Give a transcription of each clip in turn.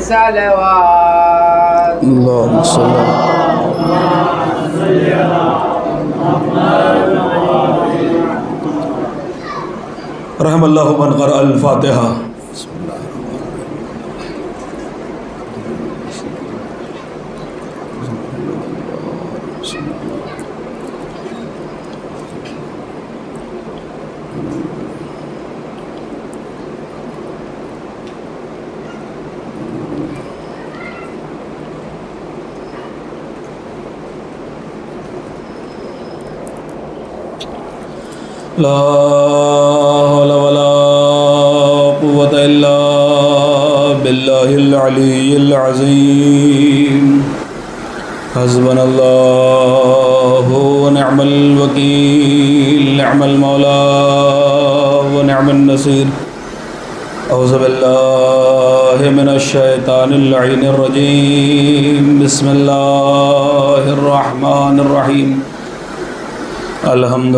الصلوات اللهم صل رحم اللہ من قرأ الفاتحہ. لا حول ولا قوة إلا بالله العلي العظيم. حسبنا الله ونعم الوكيل، نعم المولى ونعم النصير. أعوذ بالله من الشيطان اللعين الرجيم. بسم الله الرحمن الرحيم. الحمد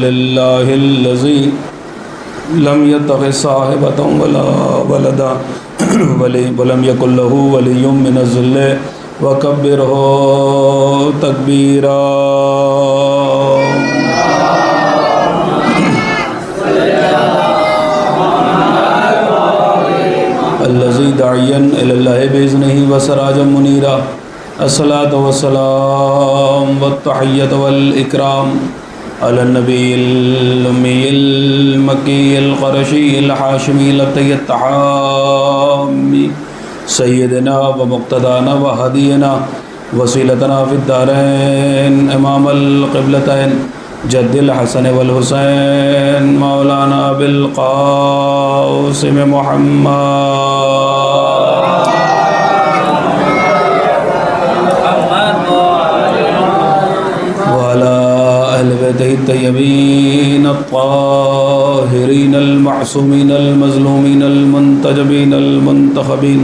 لله الذي لم يتخذ صاحبة ولا ولدا ولم يكن له ولي من الذل وكبره تكبيرا. الذي داعيا إلى الله بإذنه وسراجا منيرا. الصلاة والسلام والتحية والإكرام على النبي الأمي المكي القرشي الحاشمي الأبتي التحامي سيدنا ومقتدانا وهدينا وسيلتنا في الدارين إمام القبلتين جد الحسن والحسين مولانا بالقاسم محمد بيته الطيبين الطاهرين المعصومين المظلومين المنتجبين المنتخبين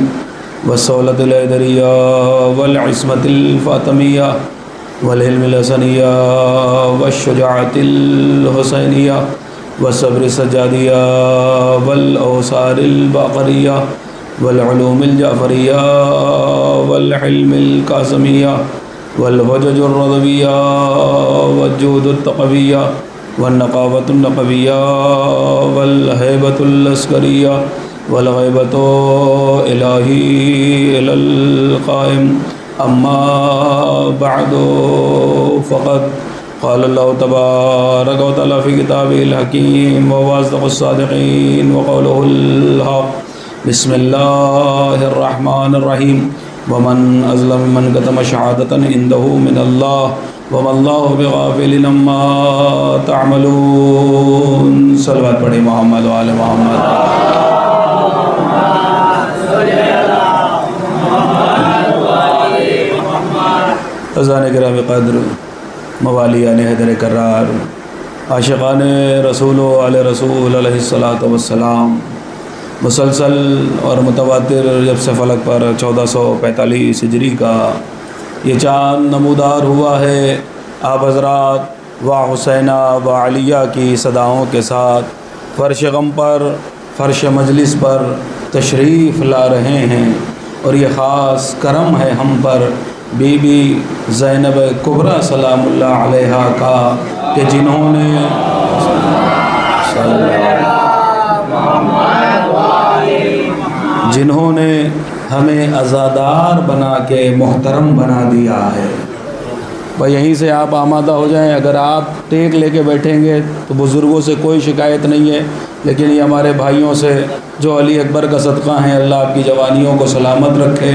والصولة الهيدرية والعصمة الفاطمية والعلم الحسنية والشجاعة الحسينية والصبر السجادية والأوصار الباقرية والعلوم الجعفرية والحلم القاسمية والحجج الرضوية والجود التقوية والنقابة النقوية والهيبة العسكرية والغيبة إلهي إلى القائم. أما بعد فقد قال الله تبارك وتعالى في كتابه الحكيم وهو أصدق الصادقين وقوله الحق. بسم الله الرحمن الرحيم. ومن أظلم من كتم شهادة عنده من الله وما الله بغافل عما تعملون. صلوات پڑھیں محمد و آل محمد. عزیزان گرامی قدر، موالیان حیدر کرار، عاشقان رسول و آل رسول علیہ الصلاۃ والسلام، مسلسل اور متواتر جب سے فلک پر 1445 ہجری کا یہ چاند نمودار ہوا ہے، آپ حضرات و حسینہ و علیہ کی صداؤں کے ساتھ فرش غم پر، فرش مجلس پر تشریف لا رہے ہیں. اور یہ خاص کرم ہے ہم پر بی بی زینب کبریٰ سلام اللہ علیہا کا کہ جنہوں نے ہمیں عزادار بنا کے محترم بنا دیا ہے. بھائی یہیں سے آپ آمادہ ہو جائیں. اگر آپ ٹیک لے کے بیٹھیں گے تو بزرگوں سے کوئی شکایت نہیں ہے، لیکن یہ ہمارے بھائیوں سے جو علی اکبر کا صدقہ ہیں، اللہ آپ کی جوانیوں کو سلامت رکھے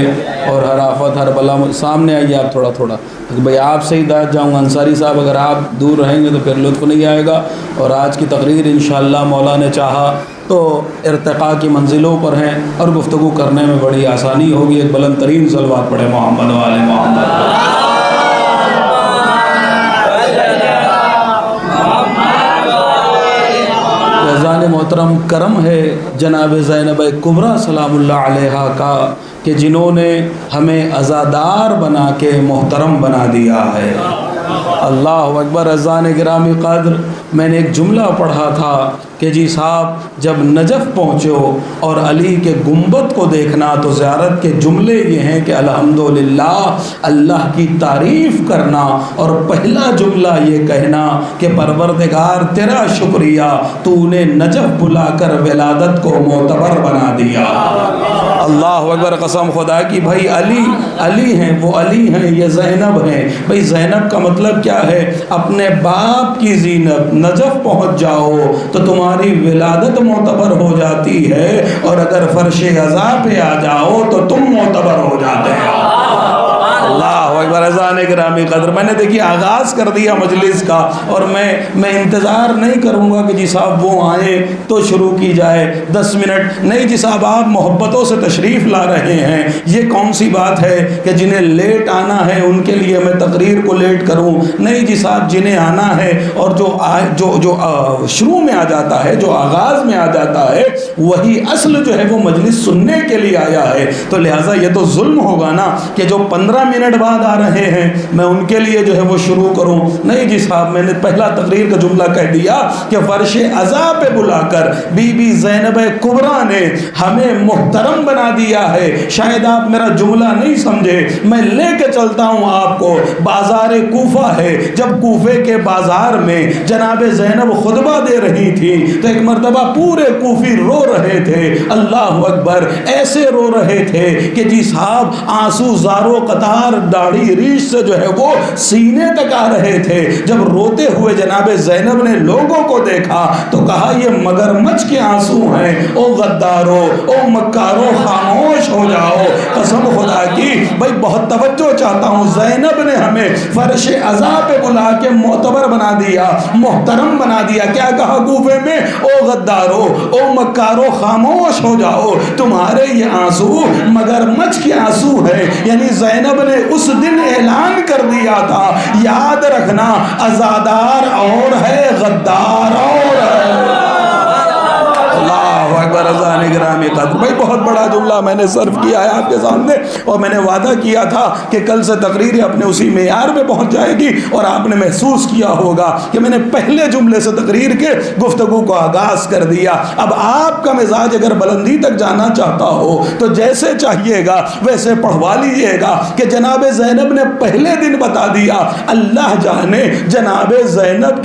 اور ہر آفت ہر بلا. سامنے آئیے آپ تھوڑا تھوڑا. بھائی آپ سے ہی دعوت جاؤں گا انصاری صاحب، اگر آپ دور رہیں گے تو پھر لطف نہیں آئے گا. اور آج کی تقریر انشاءاللہ مولا نے چاہا تو ارتقاء کی منزلوں پر ہیں اور گفتگو کرنے میں بڑی آسانی ہوگی. ایک بلند ترین صلوات پڑھے محمد و آل محمد. فیضان محترم کرم ہے جناب زینب کبریٰ سلام اللہ علیہا کا کہ جنہوں نے ہمیں عزادار بنا کے محترم بنا دیا ہے. اللہ اکبر. عزیزان گرامی قدر، میں نے ایک جملہ پڑھا تھا کہ جی صاحب جب نجف پہنچو اور علی کے گنبد کو دیکھنا تو زیارت کے جملے یہ ہیں کہ الحمدللہ اللہ کی تعریف کرنا، اور پہلا جملہ یہ کہنا کہ پروردگار تیرا شکریہ، تو نے نجف بلا کر ولادت کو معتبر بنا دیا۔ اللہ اکبر، قسم خدا کی۔ بھائی علی ہیں، وہ علی ہیں، یہ زینب ہیں۔ بھائی زینب کا مطلب کیا ہے؟ اپنے باپ کی زینب۔ نجف پہنچ جاؤ تو تمہاری ولادت معتبر ہو جاتی ہے، اور اگر فرش عزا پہ آ جاؤ تو تم معتبر ہو جاتے ہیں۔ اللہ اکبر، اذان گرامی قدر، میں نے دیکھی آغاز کر دیا مجلس کا، اور میں انتظار نہیں کروں گا کہ جی صاحب وہ آئیں تو شروع کی جائے 10 منٹ، نہیں جی صاحب آپ محبتوں سے تشریف لا رہے ہیں، یہ کون سی بات ہے کہ جنہیں لیٹ آنا ہے ان کے لیے میں تقریر کو لیٹ کروں؟ نہیں جی صاحب، جنہیں آنا ہے اور جو شروع میں آ جاتا ہے، جو آغاز میں آ جاتا ہے، وہی اصل جو ہے وہ مجلس سننے کے لیے آیا ہے، تو لہٰذا یہ تو ظلم ہوگا نا کہ جو 15 منٹ بعد آ رہے ہیں میں ان کے لیے جو ہے وہ شروع کروں۔ نہیں جی صاحب، میں نے پہلا تقریر کا جملہ کہہ دیا کہ فرش عزا پہ بلا کر بی بی زینب کبریٰ نے ہمیں محترم بنا دیا ہے۔ شاید آپ میرا جملہ نہیں سمجھے، میں لے کے چلتا ہوں آپ کو۔ بازار کوفہ ہے، جب کوفے کے بازار میں جناب زینب خطبہ دے رہی تھی تو ایک مرتبہ پورے کوفی رو رہے تھے، اللہ اکبر، ایسے رو رہے تھے کہ جی صاحب آنسو زارو قطار داڑھی ریش سے جو ہے وہ سینے تک آ رہے تھے۔ جب روتے ہوئے جناب زینب نے لوگوں کو دیکھا تو کہا یہ مگرمچھ کے آنسو ہیں، او غدارو، او مکارو، خاموش ہو جاؤ۔ قسم خدا کی، بھائی بہت توجہ چاہتا ہوں، زینب نے ہمیں فرش عزا پہ بلا کے معتبر بنا دیا، محترم بنا دیا۔ کیا کہا کوفے میں؟ او غدارو، او مکارو، خاموش ہو جاؤ، تمہارے یہ آنسو مگرمچھ کے آنسو ہیں۔ یعنی زینب نے اس دن اعلان کر دیا تھا، یاد رکھنا عزادار اور ہے، غدار اور ہے۔ اللہ اکبر، اذان گرامی قدر۔ بھائی بہت بڑا جملہ میں نے صرف کیا ہے آپ کے سامنے، اور میں نے وعدہ کیا تھا کہ کل سے تقریر اپنے اسی معیار پہ پہنچ جائے گی، اور آپ نے محسوس کیا ہوگا کہ میں نے پہلے جملے سے تقریر کے گفتگو کو آغاز کر دیا۔ اب آپ کا مزاج اگر بلندی تک جانا چاہتا ہو تو جیسے چاہیے گا ویسے پڑھوا لیجیے گا کہ جناب زینب نے پہلے دن بتا دیا۔ اللہ جانے جناب زینب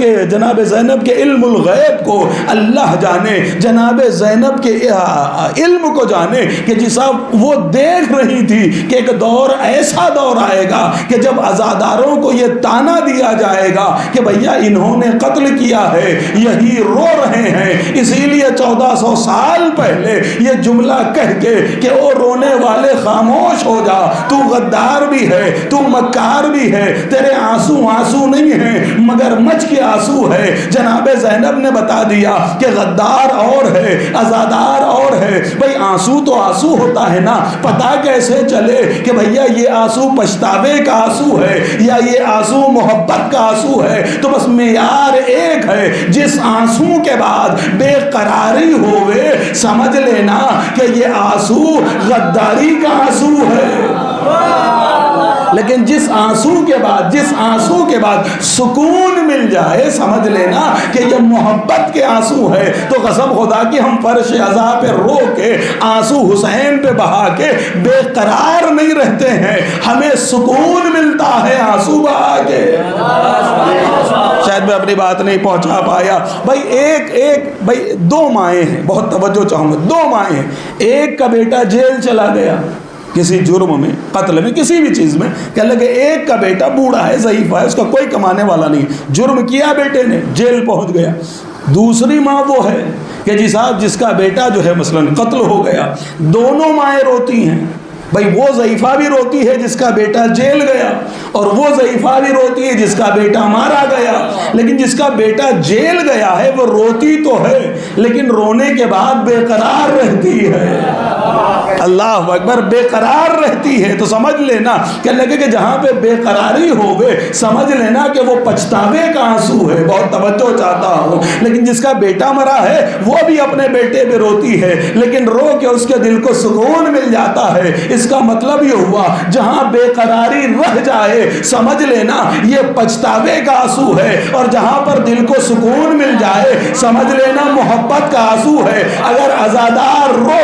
کے علم الغیب کو، اللہ جانے جناب زینب کے علم کو جانے کہ جی صاحب وہ دیکھ رہی تھی کہ ایک دور ایسا دور آئے گا کہ جب عزاداروں کو یہ تانا دیا جائے گا کہ بھیا انہوں نے قتل کیا ہے، یہی رو رہے ہیں، اسی لیے 1400 سال پہلے یہ جملہ کہہ کے کہ او رونے والے خاموش ہو جا، تو غدار بھی ہے، تو مکار بھی ہے، تیرے آنسو نہیں ہیں مگر مچھ کے آنسو ہے۔ جناب زینب نے بتا دیا کہ غدار اور ہے، عزادار اور ہے۔ بھئی آنسو تو آنسو ہوتا ہے نا، پتا کیسے چلے کہ بھیا یہ آنسو پچھتاوے کا آنسو ہے یا یہ آنسو محبت کا آنسو ہے؟ تو بس معیار ایک ہے، جس آنسو کے بعد بے قراری ہوئے سمجھ لینا کہ یہ آنسو غداری کا آنسو ہے۔ لیکن جس آنسو کے بعد سکون مل جائے سمجھ لینا کہ یہ محبت کے آنسو ہے۔ تو قسم خدا کی ہم فرش عزا پہ رو کے آنسو حسین پہ بہا کے بے قرار نہیں رہتے ہیں، ہمیں سکون ملتا ہے آنسو بہا کے۔ شاید میں اپنی بات نہیں پہنچا پایا۔ بھائی دو مائیں ہیں، بہت توجہ چاہوں گا، دو مائیں ہیں، ایک کا بیٹا جیل چلا گیا کسی جرم میں، قتل میں، کسی بھی چیز میں، کہ لگے ایک کا بیٹا بوڑھا ہے، ضعیف ہے، اس کا کوئی کمانے والا نہیں، جرم کیا بیٹے نے، جیل پہنچ گیا۔ دوسری ماں وہ ہے کہ جی صاحب جس کا بیٹا جو ہے مثلا قتل ہو گیا، دونوں مائیں روتی ہیں۔ بھائی وہ ضعیفہ بھی روتی ہے جس کا بیٹا جیل گیا، اور وہ ضعیفہ بھی روتی ہے جس کا بیٹا مارا گیا۔ لیکن جس کا بیٹا جیل گیا ہے وہ روتی تو ہے لیکن رونے کے بعد بے قرار رہتی ہے۔ اللہ اکبر، بے قرار رہتی ہے تو سمجھ لینا کہ لگے کہ جہاں پہ بے قراری ہوگے سمجھ لینا کہ وہ پچھتاوے کا آنسو ہے۔ بہت توجہ چاہتا ہوں، لیکن جس کا بیٹا مرا ہے وہ بھی اپنے بیٹے پہ روتی ہے، لیکن رو کے اس کے دل کو سکون مل جاتا ہے۔ اس کا مطلب یہ ہوا جہاں بے قراری رہ جائے سمجھ لینا یہ پچھتاوے کا آنسو ہے، اور جہاں پر دل کو سکون مل جائے سمجھ لینا محبت کا آنسو ہے۔ اگر عزادار رو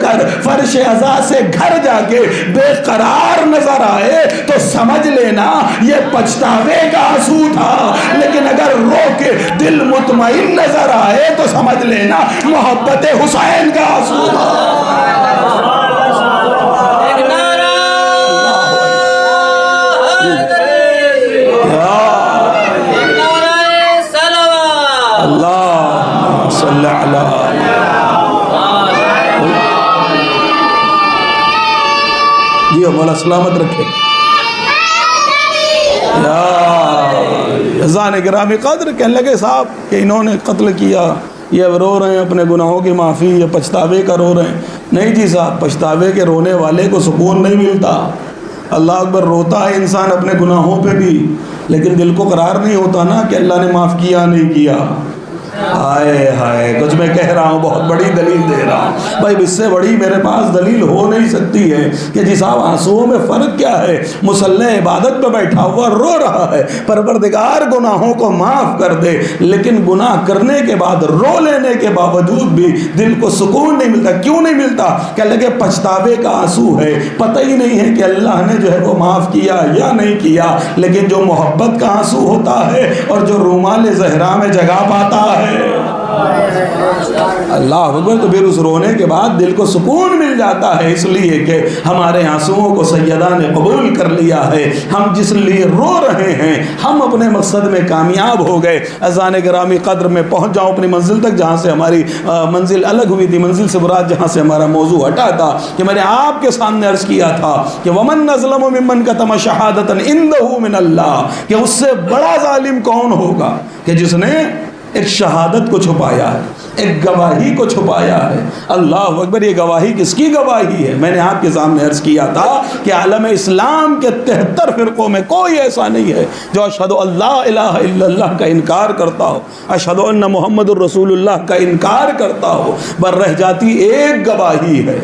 کر فرش عزا سے گھر جا کے بے قرار نظر آئے تو سمجھ لینا یہ پچھتاوے کا آنسو تھا، لیکن اگر رو کے دل مطمئن نظر آئے تو سمجھ لینا محبت حسین کا آنسو تھا۔ اللہ صلی اللہ جی مولا سلامت رکھے۔ اذان گرامی قدر کہنے لگے صاحب کہ انہوں نے قتل کیا، یہ اب رو رہے ہیں اپنے گناہوں کی معافی، یہ پچھتاوے کا رو رہے ہیں۔ نہیں جی صاحب، پچھتاوے کے رونے والے کو سکون نہیں ملتا۔ اللہ اکبر، روتا ہے انسان اپنے گناہوں پہ بھی، لیکن دل کو قرار نہیں ہوتا نا کہ اللہ نے معاف کیا نہیں کیا۔ ہائے ہائے، کچھ میں کہہ رہا ہوں بہت بڑی دلیل دے رہا ہوں بھائی، اس سے بڑی میرے پاس دلیل ہو نہیں سکتی ہے کہ جی صاحب آنسوؤں میں فرق کیا ہے؟ مصلی عبادت پہ بیٹھا ہوا رو رہا ہے پروردگار گناہوں کو معاف کر دے، لیکن گناہ کرنے کے بعد رو لینے کے باوجود بھی دل کو سکون نہیں ملتا۔ کیوں نہیں ملتا؟ کہ لگے پچھتاوے کا آنسو ہے، پتہ ہی نہیں ہے کہ اللہ نے جو ہے وہ معاف کیا یا نہیں کیا، لیکن جو محبت کا آنسو ہوتا ہے اور جو رومال زہرا میں جگہ پاتا ہے اللہ اکبر، تو پھر اس رونے کے بعد دل کو سکون مل جاتا ہے، اس لیے کہ ہمارے آنسوؤں کو سیدہ نے قبول کر لیا ہے۔ ہم جس لیے رو رہے ہیں ہم اپنے مقصد میں کامیاب ہو گئے۔ اذان گرامی قدر میں پہنچ جاؤں اپنی منزل تک جہاں سے ہماری منزل الگ ہوئی تھی، منزل سے مراد جہاں سے ہمارا موضوع ہٹا تھا، کہ میں نے آپ کے سامنے عرض کیا تھا کہ ومن اظلم ممن کتم شہادۃ عنده من اللہ، کہ اس سے بڑا ظالم کون ہوگا کہ جس نے ایک شہادت کو چھپایا ہے، ایک گواہی کو چھپایا ہے۔ اللہ اکبر، یہ گواہی کس کی گواہی ہے؟ میں نے آپ کے سامنے عرض کیا تھا کہ عالم اسلام کے 73 فرقوں میں کوئی ایسا نہیں ہے جو اشہد اللہ الہ الا اللہ کا انکار کرتا ہو، اشہد ان محمد الرسول اللہ کا انکار کرتا ہو، بس رہ جاتی ایک گواہی ہے،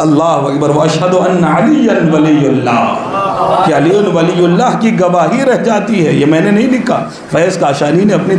اللہ اکبر، واشہد ان علی ولی اللہ، کہ علی ولی اللہ کی گواہی رہ جاتی ہے۔ یہ میں نے نہیں لکھا، فیض کاشانی نے اپنی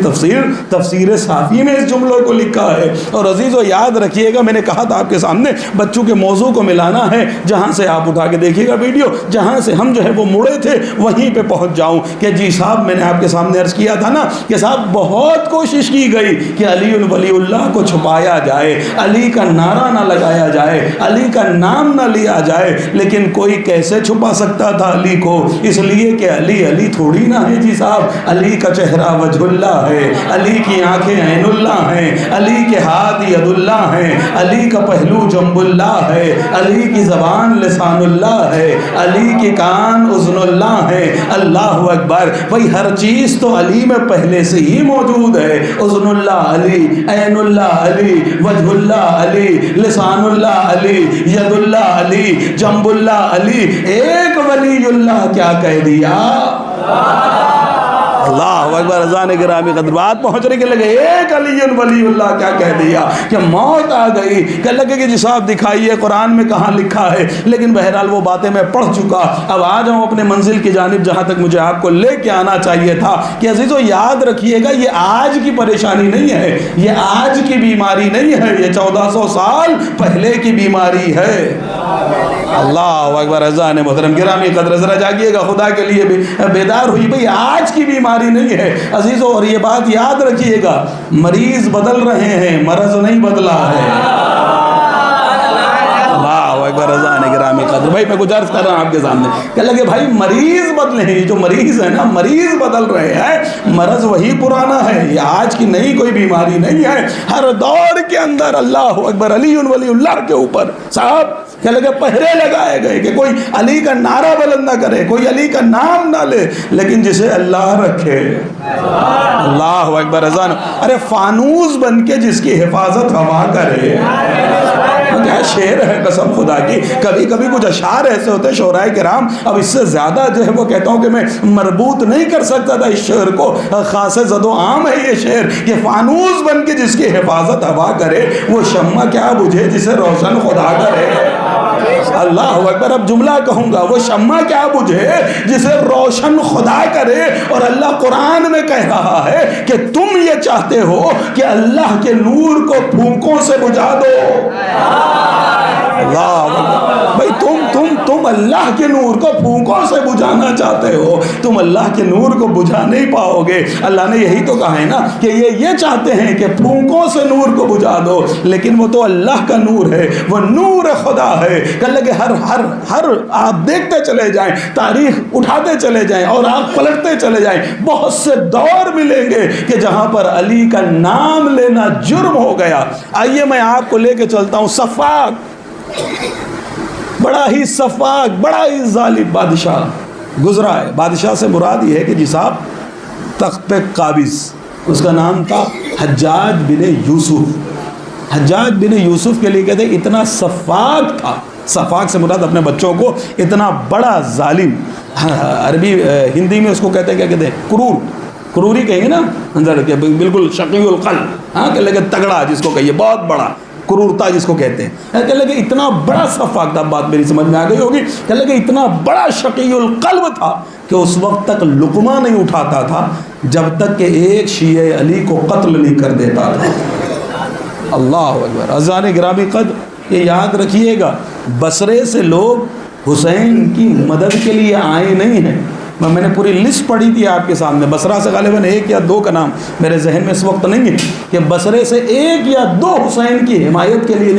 تفسیر صافی میں اس جملوں کو لکھا ہے۔ اور عزیزو یاد رکھیے گا، میں نے کہا تھا آپ کے سامنے بچوں کے موضوع کو ملانا ہے، جہاں سے آپ اٹھا کے دیکھیے گا ویڈیو، جہاں سے ہم جو ہے وہ مڑے تھے وہیں پہ پہنچ جاؤں کہ جی صاحب میں نے آپ کے سامنے عرض کیا تھا نا کہ صاحب بہت کوشش کی گئی کہ علی ولی اللہ کو چھپایا جائے، علی کا نعرہ نہ لگایا جائے، علی کا نام نہ لیا جائے، لیکن کوئی کیسے چھپا سکتا تھا علی کو؟ اس لیے کہ علی تھوڑی نہ ہے جی صاحب، علی کا چہرہ وجہ اللہ ہے، علی کی آنکھیں عین اللہ ہیں، علی کے ہاتھ ید اللہ ہیں، علی کا پہلو جنب اللہ ہے، علی کی زبان لسان اللہ ہے، علی کی کان اذن اللہ ہے۔ اللہ اکبر، بھئی ہر چیز تو علی میں پہلے سے ہی موجود ہے، اذن اللہ علی، عین اللہ علی، وجہ اللہ علی، لسان اللہ علی، ید اللہ علی، جنب اللہ علی۔ ایک ولی اللہ کیا کہہ دیا؟ اللہ اکبر، اذان گرامی قدر بات پہنچ رہی کہ لگے ایک علی ولی اللہ کیا کہہ دیا کہ موت آ گئی، کہ لگے کہ جی صاحب دکھائیے قرآن میں کہاں لکھا ہے، لیکن بہرحال وہ باتیں میں پڑھ چکا۔ اب آ جاؤں اپنے منزل کی جانب جہاں تک مجھے آپ کو لے کے آنا چاہیے تھا کہ عزیزو یاد رکھیے گا، یہ آج کی پریشانی نہیں ہے، یہ آج کی بیماری نہیں ہے، یہ 1400 سال پہلے کی بیماری ہے۔ اللہ اکبر، اذان محترم گرامی قدر، ذرا جاگیے گا خدا کے لیے بھی بیدار ہوئی، بھئی آج کی بیماری نہیں ہے عزیزو، اور یہ بات یاد رکھیے گا، مریض بدل رہے ہیں، مرض نہیں بدلا ہے۔ اللہ اکبر، اذان گرامی قدر، بھائی میں کچھ عرض کر رہا ہوں آپ کے سامنے کہ لگے بھائی مریض بدلے ہیں، جو مریض ہے نا مریض بدل رہے ہیں، مرض وہی پرانا ہے، یہ آج کی نئی کوئی بیماری نہیں ہے۔ ہر دور کے اندر اللہ اکبر علی ولی اللہ کے اوپر صاحب کہ لگے پہرے لگائے گئے کہ کوئی علی کا نعرہ بلند نہ کرے، کوئی علی کا نام نہ لے، لیکن جسے اللہ رکھے۔ اللہ اکبر، اذان، ارے فانوس بن کے جس کی حفاظت ہوا کرے، شعر ہے قسم خدا کی. کبھی کبھی کچھ اشعار ایسے ہوتے ہیں شعراء کرام, اب اس سے زیادہ جو ہے وہ کہتا ہوں کہ میں مربوط نہیں کر سکتا تھا اس شعر کو. خاص زد و عام ہے یہ شعر کہ فانوس بن کے جس کی حفاظت ہوا کرے وہ شمع کیا بجھے جسے روشن خدا کرے. اللہ اکبر. اب جملہ کہوں گا, وہ شمع کیا بجھے جسے روشن خدا کرے. اور اللہ قرآن میں کہہ رہا ہے کہ تم یہ چاہتے ہو کہ اللہ کے نور کو پھونکوں سے بجھا دو. اللہ بھائی, تم اللہ کے نور کو پھونکوں سے بجھانا چاہتے ہو, تم اللہ کے نور کو بجھا نہیں پاؤ گے. اللہ نے یہی تو کہا ہے نا کہ یہ چاہتے ہیں کہ پھونکوں سے نور کو بجھا دو, لیکن وہ تو اللہ کا نور ہے, وہ نور خدا ہے. کہنے لگے ہر آپ دیکھتے چلے جائیں, تاریخ اٹھاتے چلے جائیں اور آپ پلٹتے چلے جائیں, بہت سے دور ملیں گے کہ جہاں پر علی کا نام لینا جرم ہو گیا. آئیے میں آپ کو لے کے چلتا ہوں صفاق, بڑا ہی صفاق, بڑا ہی ظالم بادشاہ گزرا ہے. بادشاہ سے مراد یہ ہے کہ جی صاحب تخت پہ قابض, اس کا نام تھا حجاج بن یوسف. حجاج بن یوسف کے لیے کہتے ہیں اتنا صفاق تھا. صفاق سے مراد اپنے بچوں کو اتنا بڑا ظالم, عربی ہندی میں اس کو کہتے ہیں کیا کہتے ہیں, کروری کہیں گے نا, اندر کہ بالکل شقی القلب, ہاں کہ لگے تگڑا جس کو کہیے, بہت بڑا کرورتا جس کو کہتے ہیں. کہ لگے اتنا بڑا صفاق تھا, بات میری سمجھ میں آ گئی ہوگی. کہ لگے اتنا بڑا شقی القلب تھا کہ اس وقت تک لقمہ نہیں اٹھاتا تھا جب تک کہ ایک شیعہ علی کو قتل نہیں کر دیتا تھا. اللہ اکبر. عزیزان گرامی قدر, یہ یاد رکھیے گا, بصرے سے لوگ حسین کی مدد کے لیے آئے نہیں ہیں. میں نے پوری لسٹ پڑھی تھی آپ کے سامنے. بصرہ سے غالباً 1 یا 2 کا نام میرے ذہن میں اس وقت نہیں ہے کہ بصرے سے 1 یا 2 حسین کی حمایت کے لیے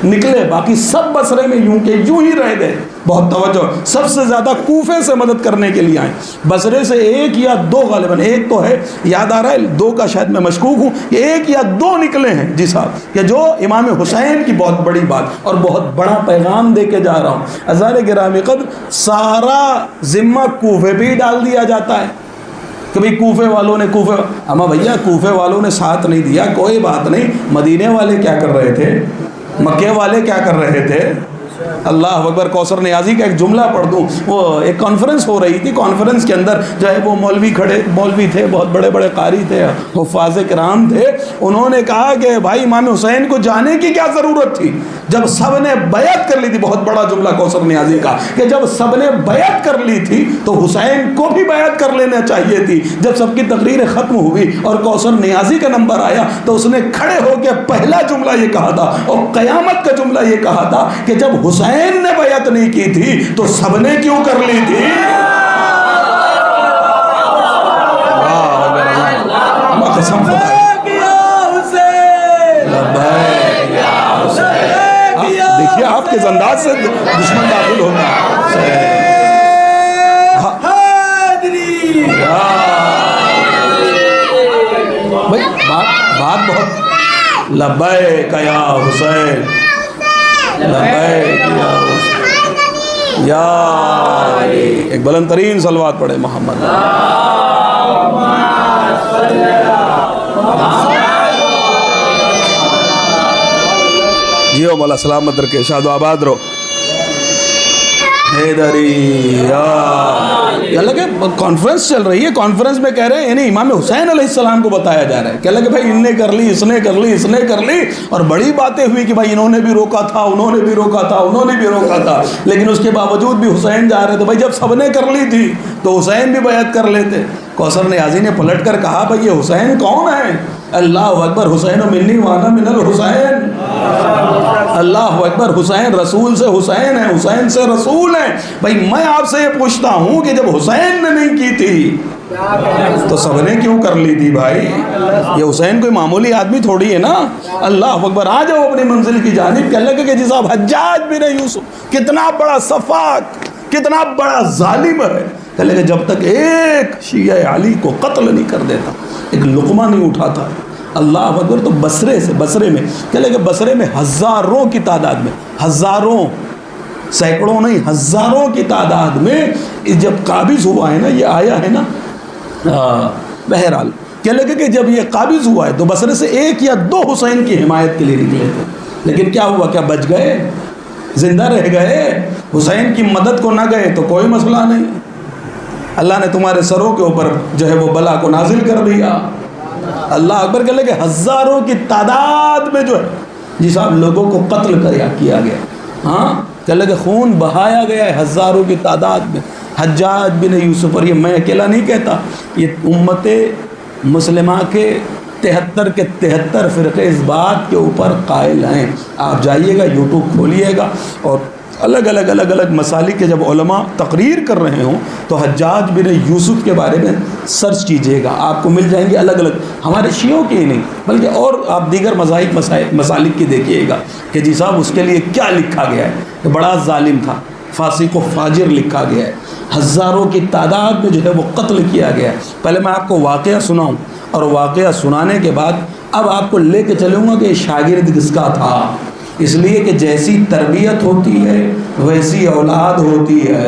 نکلے, باقی سب بصرے میں یوں کہ یوں ہی رہ گئے. بہت توجہ, سب سے زیادہ کوفے سے مدد کرنے کے لیے آئے. بصرے سے 1 یا 2 غالباً, 1 تو ہے یاد آ رہا ہے, 2 کا شاید میں مشکوک ہوں, کہ 1 یا 2 نکلے ہیں جی صاحب, کہ جو امام حسین کی بہت بڑی بات اور بہت بڑا پیغام دے کے جا رہا ہوں. عزیزان گرامی قدر, سارا ذمہ کوفے پہ ڈال دیا جاتا ہے کہ بھئی کوفے والوں نے اما بھیا کوفے والوں نے ساتھ نہیں دیا, کوئی بات نہیں. مدینے والے کیا کر رہے تھے, مکے والے کیا کر رہے تھے. اللہ اکبر. کوثر نیازی کا ایک جملہ پڑھ دوں, وہ ایک کانفرنس ہو رہی تھی, کانفرنس کے اندر جو ہے وہ مولوی تھے, بہت بڑے بڑے قاری تھے, حفاظ کرام تھے. انہوں نے کہا کہ بھائی امام حسین کو جانے کی کیا ضرورت تھی جب سب نے بیعت کر لی تھی. بہت بڑا جملہ کوثر نیازی کا, کہ جب سب نے بیعت کر لی تھی تو حسین کو بھی بیعت کر لینا چاہیے تھی. جب سب کی تقریر ختم ہوئی اور کوثر نیازی کا نمبر آیا تو اس نے کھڑے ہو کے پہلا جملہ یہ کہا تھا, اور قیامت کا جملہ یہ کہا تھا کہ جب حسین نے بیعت نہیں کی تھی تو سب نے کیوں کر لی تھی. قسم خدا, دیکھیے آپ کے انداز سے دشمن داخل ہوتا ہے. بھائی بات بہت, لبیک یا حسین, لبیک یا حسین, یا ایک بلند ترین صلوات پڑھے محمد. جیو مولا سلامت رکھے, شاد و آباد رہو. کیا لگے کانفرنس چل رہی ہے, کانفرنس میں کہہ رہے ہیں یعنی امام حسین علیہ السلام کو بتایا جا رہا ہے. کیا لگے بھائی ان نے کر لی, اس نے کر لی, اس نے کر لی, اور بڑی باتیں ہوئی کہ بھائی انہوں نے بھی روکا تھا, انہوں نے بھی روکا تھا, انہوں نے بھی روکا تھا, لیکن اس کے باوجود بھی حسین جا رہے تھے. بھائی جب سب نے کر لی تھی تو حسین بھی بیعت کر لیتے. کوثر نیازی نے پلٹ کر کہا بھائی یہ حسین کون ہے. اللہ اکبر. حسین منی وانا من الحسین. اللہ اکبر. حسین رسول سے حسین ہے, حسین سے رسول ہے. بھائی میں آپ سے یہ پوچھتا ہوں کہ جب حسین نے نہیں کی تھی تو سب نے کیوں کر لی تھی. بھائی یہ حسین کوئی معمولی آدمی تھوڑی ہے نا. اللہ اکبر. آ جاؤ اپنی منزل کی جانب. کہنے لگے کہ جی صاحب حجاج بن یوسف کتنا بڑا صفاق, کتنا بڑا ظالم ہے. کہنے لگے جب تک ایک شیعہ علی کو قتل نہیں کر دیتا, ایک لقمہ نہیں اٹھاتا. اللہ اکبر. تو بصرے میں کہنے لگے, بصرے میں ہزاروں کی تعداد میں, ہزاروں, سینکڑوں نہیں, ہزاروں کی تعداد میں جب قابض ہوا ہے نا, یہ آیا ہے نا. بہرحال کہنے لگے کہ جب یہ قابض ہوا ہے تو بصرے سے 1 یا 2 حسین کی حمایت کے لیے نکلے تھے. لیکن کیا ہوا؟ کیا بچ گئے؟ زندہ رہ گئے؟ حسین کی مدد کو نہ گئے تو کوئی مسئلہ نہیں، اللہ نے تمہارے سروں کے اوپر جو ہے وہ بلا کو نازل کر دیا۔ اللہ اکبر۔ کہہ لے کہ ہزاروں کی تعداد میں جو ہے جی صاحب لوگوں کو قتل کیا گیا، ہاں کہہ لے کہ خون بہایا گیا ہے ہزاروں کی تعداد میں۔ حجاج بن یوسف، اور یہ میں اکیلا نہیں کہتا، یہ امت مسلمہ کے 73 کے 73 فرقے اس بات کے اوپر قائل ہیں۔ آپ جائیے گا، یوٹیوب کھولیے گا، اور الگ الگ مسالک کے جب علماء تقریر کر رہے ہوں تو حجاج بن یوسف کے بارے میں سرچ کیجئے گا، آپ کو مل جائیں گے الگ الگ، ہمارے شیعوں کی ہی نہیں بلکہ اور آپ دیگر مذاہب مسالک کی دیکھیے گا کہ جی صاحب اس کے لیے کیا لکھا گیا ہے کہ بڑا ظالم تھا، فاسق و فاجر لکھا گیا ہے، ہزاروں کی تعداد میں جو ہے وہ قتل کیا گیا ہے۔ پہلے میں آپ کو واقعہ سناؤں، اور واقعہ سنانے کے بعد اب آپ کو لے کے چلوں گا کہ شاگرد کس کا تھا، اس لیے کہ جیسی تربیت ہوتی ہے ویسی اولاد ہوتی ہے۔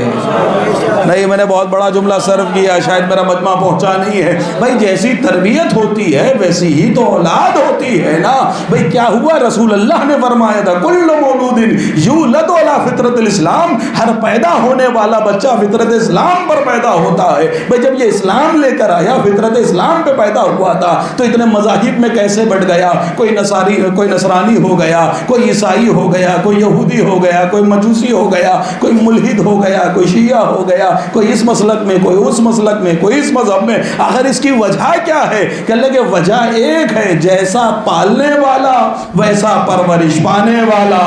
نہیں، میں نے بہت بڑا جملہ صرف کیا، شاید میرا مجمع پہنچا نہیں ہے۔ بھائی جیسی تربیت ہوتی ہے ویسی ہی تو اولاد ہوتی ہے نا۔ بھئی کیا ہوا؟ رسول اللہ نے فرمایا تھا کل مولود یولد علی فطرت الاسلام، ہر پیدا ہونے والا بچہ فطرت اسلام پر پیدا ہوتا ہے۔ بھئی جب یہ اسلام لے کر آیا، فطرت اسلام پہ پیدا ہوا تھا، تو اتنے مذاہب میں کیسے بٹ گیا؟ کوئی نصرانی ہو گیا، کوئی عیسائی ہو گیا، کوئی یہودی ہو گیا، کوئی مجوسی ہو گیا، کوئی ملحد ہو گیا، کوئی شیعہ ہو گیا، کوئی اس مسلک میں، کوئی اس مسلک میں، کوئی اس مذہب میں۔ آخر اس کی وجہ کیا ہے؟ کہ اللہ کہ وجہ ایک ہے، جیسا پالنے والا ویسا پرورش پانے والا۔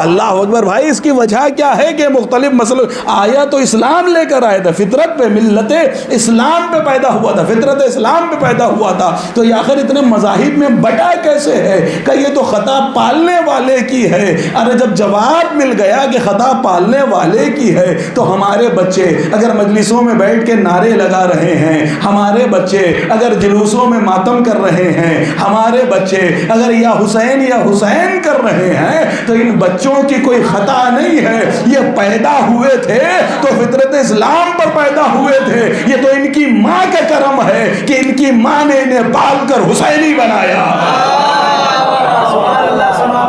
اللہ اکبر۔ بھائی اس کی وجہ کیا ہے کہ مختلف مسئلے آیا تو اسلام لے کر آیا تھا، فطرت پہ، ملت اسلام پہ پیدا ہوا تھا، فطرت اسلام پہ پیدا ہوا تھا، تو یہ آخر اتنے مذاہب میں بٹا کیسے ہے؟ کہ یہ تو خطا پالنے والے کی ہے۔ ارے جب جواب مل گیا کہ خطا پالنے والے کی ہے تو ہمارے بچے اگر مجلسوں میں بیٹھ کے نعرے لگا رہے ہیں، ہمارے بچے اگر جلوسوں میں ماتم کر رہے ہیں، ہمارے بچے اگر یا حسین کر رہے ہیں، تو ان بچوں کی کوئی خطا نہیں ہے۔ یہ پیدا ہوئے تھے تو فطرت اسلام پر پیدا ہوئے تھے، یہ تو ان کی ماں کا کرم ہے کہ ان کی ماں نے انہیں پال کر حسینی بنایا۔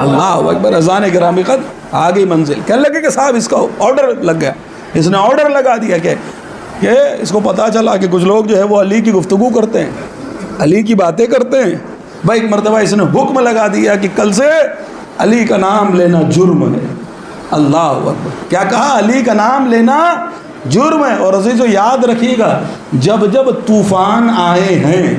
اللہ اکبر۔ اذان گرامی قدر آ گئی منزل۔ کہنے لگے کہ صاحب اس کا آرڈر لگ گیا، اس نے آرڈر لگا دیا کہ اس کو پتا چلا کہ کچھ لوگ جو ہے وہ علی کی گفتگو کرتے ہیں، علی کی باتیں کرتے ہیں۔ بھائی ایک مرتبہ اس نے حکم لگا دیا کہ کل سے علی کا نام لینا جرم ہے۔ اللہ اکبر۔ کیا کہا؟ علی کا نام لینا جرم ہے۔ اور عزیزو یاد رکھیے گا، جب جب طوفان آئے ہیں،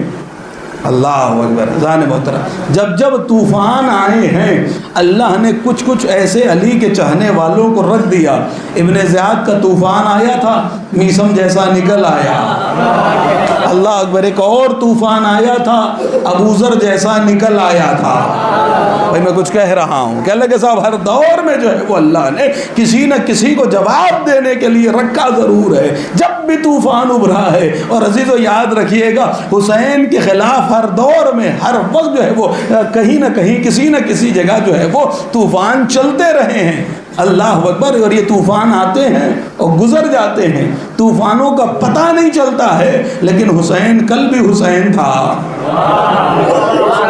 اللہ اکبر، ذان محترم، جب طوفان آئے ہیں، اللہ نے کچھ ایسے علی کے چاہنے والوں کو رکھ دیا۔ ابن زیاد کا طوفان آیا تھا، میسم جیسا نکل آیا۔ اللہ اکبر۔ ایک اور طوفان آیا تھا، ابو ذر جیسا نکل آیا تھا۔ بھائی میں کچھ کہہ رہا ہوں، کہہ لگے صاحب ہر دور میں جو ہے وہ اللہ نے کسی نہ کسی کو جواب دینے کے لیے رکھا ضرور ہے، جب بھی طوفان ابھرا ہے۔ اور عزیزو یاد رکھیے گا، حسین کے خلاف ہر دور میں ہر وقت جو ہے وہ کہیں نہ کہیں کسی نہ کسی جگہ جو ہے وہ طوفان چلتے رہے ہیں۔ اللہ اکبر۔ اور یہ طوفان آتے ہیں اور گزر جاتے ہیں، طوفانوں کا پتہ نہیں چلتا ہے، لیکن حسین کل بھی حسین تھا،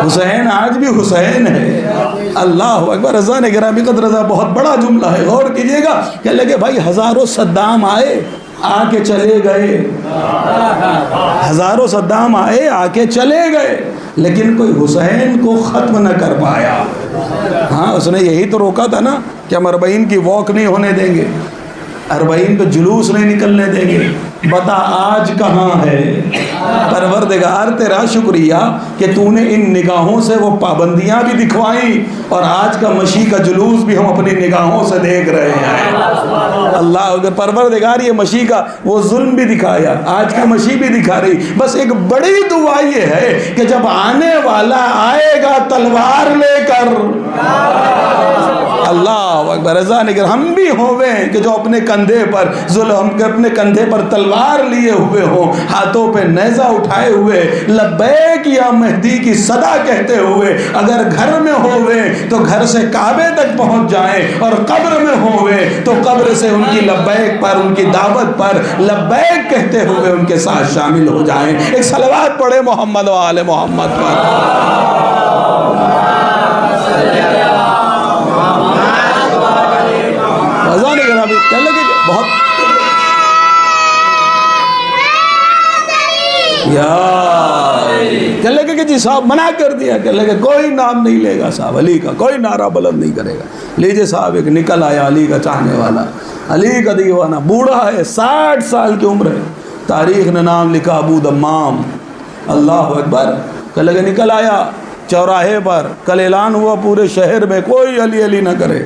حسین آج بھی حسین ہے۔ اللہ اکبر۔ اذان گرامی قدر بہت بڑا جملہ ہے، غور کیجئے گا۔ کہ لگے بھائی ہزاروں صدام آئے، آ کے چلے گئے، ہزاروں صدام آئے، آ کے چلے گئے، لیکن کوئی حسین کو ختم نہ کر پایا۔ ہاں اس نے یہی تو روکا تھا نا کہ ہم 40 کی واک نہیں ہونے دیں گے، 40 پہ جلوس نہیں نکلنے دیں گے۔ بتا آج کہاں ہے؟ پروردگار تیرا شکریہ کہ تو نے ان نگاہوں سے وہ پابندیاں بھی دکھوائیں، اور آج کا مشی کا جلوس بھی ہم اپنی نگاہوں سے دیکھ رہے ہیں۔ اللہ اگر پروردگار یہ مشی کا وہ ظلم بھی دکھایا، آج کا مشی بھی دکھا رہی۔ بس ایک بڑی دعا یہ ہے کہ جب آنے والا آئے گا تلوار لے کر، اللہ اکبر، اگر ہم بھی ہوئے کہ جو اپنے کندھے پر ظلم کے اپنے کندھے پر تلوار لیے ہوئے ہوں، ہاتھوں پہ نیزہ اٹھائے ہوئے، لبیک یا مہدی کی صدا کہتے ہوئے اگر گھر میں ہوئے تو گھر سے کعبے تک پہنچ جائیں، اور قبر میں ہوئے تو قبر سے ان کی لبیک پر، ان کی دعوت پر لبیک کہتے ہوئے ان کے ساتھ شامل ہو جائیں۔ ایک صلوات پڑھے محمد و آل محمد پر۔ کہنے لگے کہ جی صاحب منع کر دیا، کہنے لگے کوئی نام نہیں لے گا صاحب علی کا، کوئی نعرہ بلند نہیں کرے گا۔ لیجیے صاحب ایک نکل آیا علی کا چاہنے والا، علی کا دیوانہ، بوڑھا ہے، 60 سال کی عمر ہے، تاریخ نے نام لکھا ابو دمام، اللہ اکبر۔ کہنے لگے نکل آیا چوراہے پر، کل اعلان ہوا پورے شہر میں کوئی علی علی نہ کرے،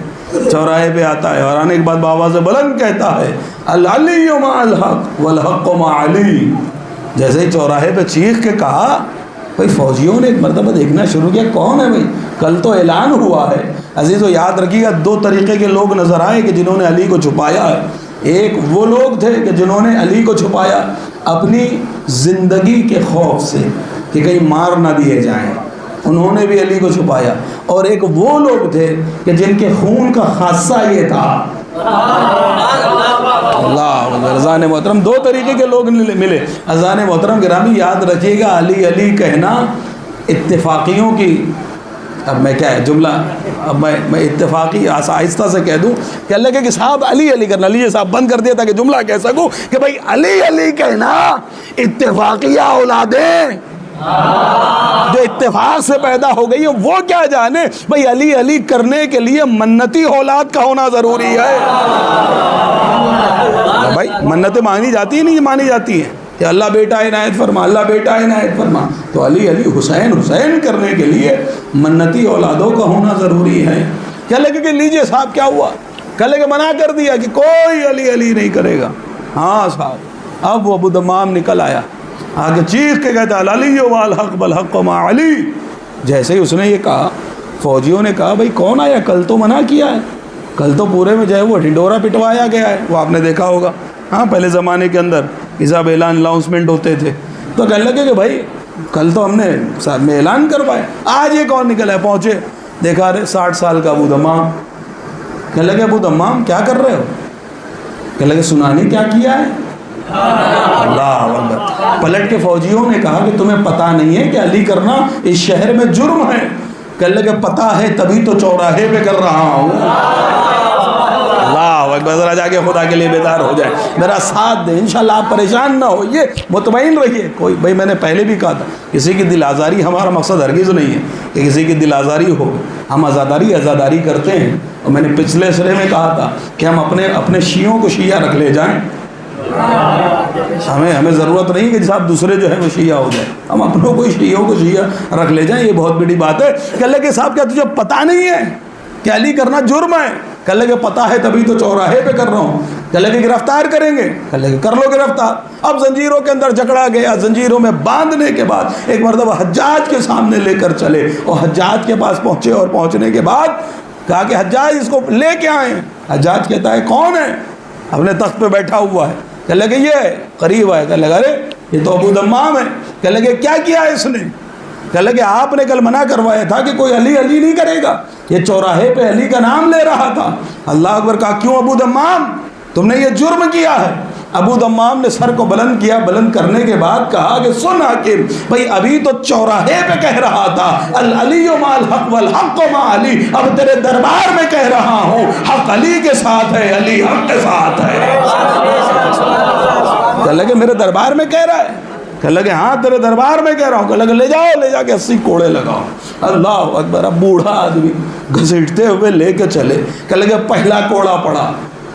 چوراہے پہ آتا ہے اور آنے کے بعد بآواز بلند کہتا ہے العلی مع الحق والحق مع علی۔ جیسے ہی چوراہے پہ چیخ کے کہا، بھائی فوجیوں نے ایک مرتبہ دیکھنا شروع کیا کون ہے بھائی، کل تو اعلان ہوا ہے۔ عزیزو یاد رکھیے گا 2 طریقے کے لوگ نظر آئے کہ جنہوں نے علی کو چھپایا ہے۔ ایک وہ لوگ تھے کہ جنہوں نے علی کو چھپایا اپنی زندگی کے خوف سے کہ کہیں مار نہ دیے جائیں، انہوں نے بھی علی کو چھپایا۔ اور ایک وہ لوگ تھے کہ جن کے خون کا خاصہ یہ تھا، اللہ اذان محترم 2 طریقے کے لوگ ملے۔ اذان محترم گرامی یاد رکھیے گا، علی علی کہنا اتفاقیوں کی، اب میں کیا ہے جملہ، اب میں اتفاقی آہستہ سے کہہ دوں کہ اللہ کہ صاحب علی علی کرنا، علی صاحب بند کر دیا تاکہ جملہ کہہ سکوں کہ بھائی علی علی کہنا اتفاقیہ اولادیں جو اتفاق سے پیدا ہو گئی ہیں وہ کیا جانے، بھائی علی علی کرنے کے لیے منتی اولاد کا ہونا ضروری ہے۔ بھائی منتیں مانی جاتی ہیں نہیں مانی جاتی ہیں کہ اللہ بیٹا عنایت فرما، اللہ بیٹا عنایت فرما، تو علی علی حسین حسین کرنے کے لیے منتی اولادوں کا ہونا ضروری ہے۔ کیا لگے کہ لیجئے صاحب کیا ہوا، کیا لگے منع کر دیا کہ کوئی علی علی نہیں کرے گا۔ ہاں صاحب اب وہ ابو دمام نکل آیا، آگے چیخ کے کہتا العلی والحق والحق مع علی۔ جیسے ہی اس نے یہ کہا، فوجیوں نے کہا بھائی کون آیا، کل تو منع کیا ہے، کل تو پورے میں جو ہے وہ ڈھنڈورا پٹوایا گیا ہے، وہ آپ نے دیکھا ہوگا۔ ہاں پہلے زمانے کے اندر حساب اعلان اناؤنسمنٹ ہوتے تھے، تو کہنے لگے کہ بھائی کل تو ہم نے صاحب میں اعلان کروایا، آج یہ کون نکل ہے، پہنچے دیکھا رہے 60 سال کا ابو دمام۔ کہنے لگے ابو دمام کیا کر رہے ہو، کہنے لگے سنانی کیا کیا ہے، اللہ اکبر۔ پلٹ کے فوجیوں نے کہا کہ تمہیں پتہ نہیں ہے کہ علی کرنا اس شہر میں جرم ہے، کہنے لگے پتہ ہے تبھی تو چوراہے پہ کر رہا ہوں۔ اللہ اکبر، ذرا جا کے خدا کے لیے بیدار ہو جائے، میرا ساتھ دیں، انشاءاللہ آپ پریشان نہ ہوئیے، مطمئن رہیے۔ کوئی بھائی میں نے پہلے بھی کہا تھا کسی کی دل آزاری ہمارا مقصد ہرگز نہیں ہے کہ کسی کی دل آزاری ہو، ہم آزاداری کرتے ہیں۔ اور میں نے پچھلے سرے میں کہا تھا کہ ہم اپنے شیعوں کو شیعہ رکھ لے جائیں، ہمیں ضرورت نہیں کہ صاحب دوسرے جو ہے وہ شیعہ ہو جائے، ہم اپنوں کو شیعوں کو شیعہ رکھ لے جائیں، یہ بہت بڑی بات ہے۔ کہ اللہ کے صاحب کیا تجھے پتہ نہیں ہے کہ علی کرنا جرم ہے، کہ اللہ کے پتہ ہے تبھی تو چوراہے پہ کر رہا ہوں، کہ اللہ کے گرفتار کریں گے، کہ اللہ کے کر لو گرفتار۔ اب زنجیروں کے اندر جکڑا گیا، زنجیروں میں باندھنے کے بعد ایک مرتبہ حجاج کے سامنے لے کر چلے، اور حجاج کے پاس پہنچے، اور پہنچنے کے بعد کہا کہ حجاج اس کو لے کے آئیں۔ حجاج کہتا ہے کون ہے، اپنے تخت پہ بیٹھا ہوا ہے، کہ لگے یہ قریب آئے، کہ لگا ارے یہ تو ابو دمام ہے، کہ لگے کیا کیا ہے اس نے، کہ لگے آپ نے کل منع کروایا تھا کہ کوئی علی علی نہیں کرے گا، یہ چوراہے پہ علی کا نام لے رہا تھا۔ اللہ اکبر، کہا کیوں ابو دمام تم نے یہ جرم کیا ہے۔ ابو دمام نے سر کو بلند کیا، بلند کرنے کے بعد کہا کہ سن حاکم، بھئی ابھی تو چوراہے پہ کہہ رہا تھا العلی مع الحق والحق مع علی، اب تیرے دربار میں کہہ رہا ہوں حق علی کے ساتھ ہے، علی حق کے ساتھ ہے۔ کہ لگے میرے دربار میں کہہ رہا ہے، کہ لگے ہاں تیرے دربار میں کہہ رہا ہوں، کہ لگے لے جاؤ، لے جا کے 80 کوڑے لگاؤ۔ اللہ اکبر، اب بوڑھا آدمی گھسیٹتے ہوئے لے کے چلے، کہ لگے پہلا کوڑا پڑا،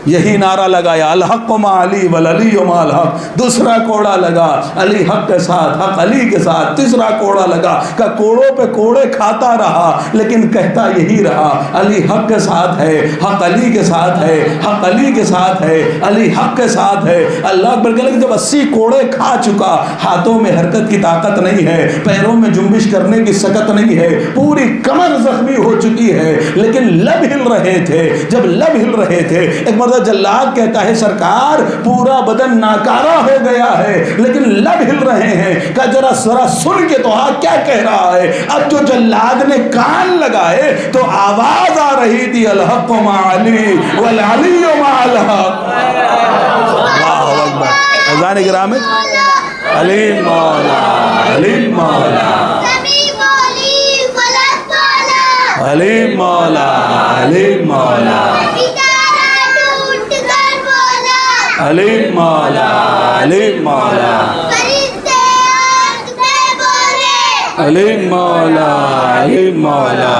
یہی نعرہ لگایا الحق مع علی والعلی مع الحق، دوسرا کوڑا لگا علی حق کے ساتھ، حق علی کے ساتھ، تیسرا کوڑا لگا، کہ کوڑوں پہ کوڑے کھاتا رہا لیکن کہتا یہی رہا علی حق کے ساتھ ہے، حق علی کے ساتھ ہے، حق علی کے ساتھ ہے، علی حق کے ساتھ ہے۔ اللہ اکبر، کہ جب 80 کوڑے کھا چکا، ہاتھوں میں حرکت کی طاقت نہیں ہے، پیروں میں جنبش کرنے کی سکت نہیں ہے، پوری کمر زخمی ہو چکی ہے، لیکن لب ہل رہے تھے۔ جب لب ہل رہے تھے، ایک مرتبہ جلاد کہتا ہے سرکار پورا بدن ناکارہ ہو گیا ہے لیکن لب ہل رہے ہیں، کہ ذرا سن کے تو کیا کہہ رہا ہے۔ اب جو جلاد نے کان لگائے تو آواز آ رہی تھی الحق مع علی والعلی مع الحق۔ اللہ اکبر، اذان گرامی علی مولا علی مولا علی مولا علی مولا علی مولا علی مولا علی مولا علی مولا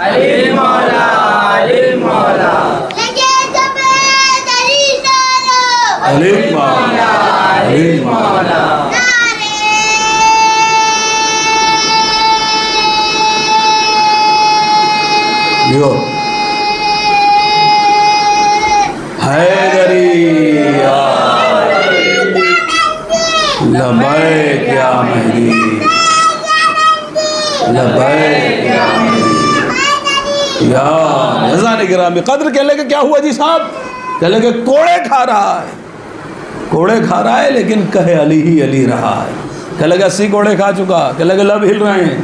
علی مولا علی مولا علی مولا علی مولا دیو حیدری لبیک یا مہدی لبیک یا مہدی یا عزیزان گرامی قدر کہہ لے کہ کیا ہوا جی صاحب؟ کہہ لے کہ کوڑے کھا رہا ہے، کوڑے کھا رہا ہے لیکن کہے علی ہی علی رہا ہے۔ کہہ لے کہ 80 کوڑے کھا چکا، کہہ لے کہ لب ہل رہے ہیں۔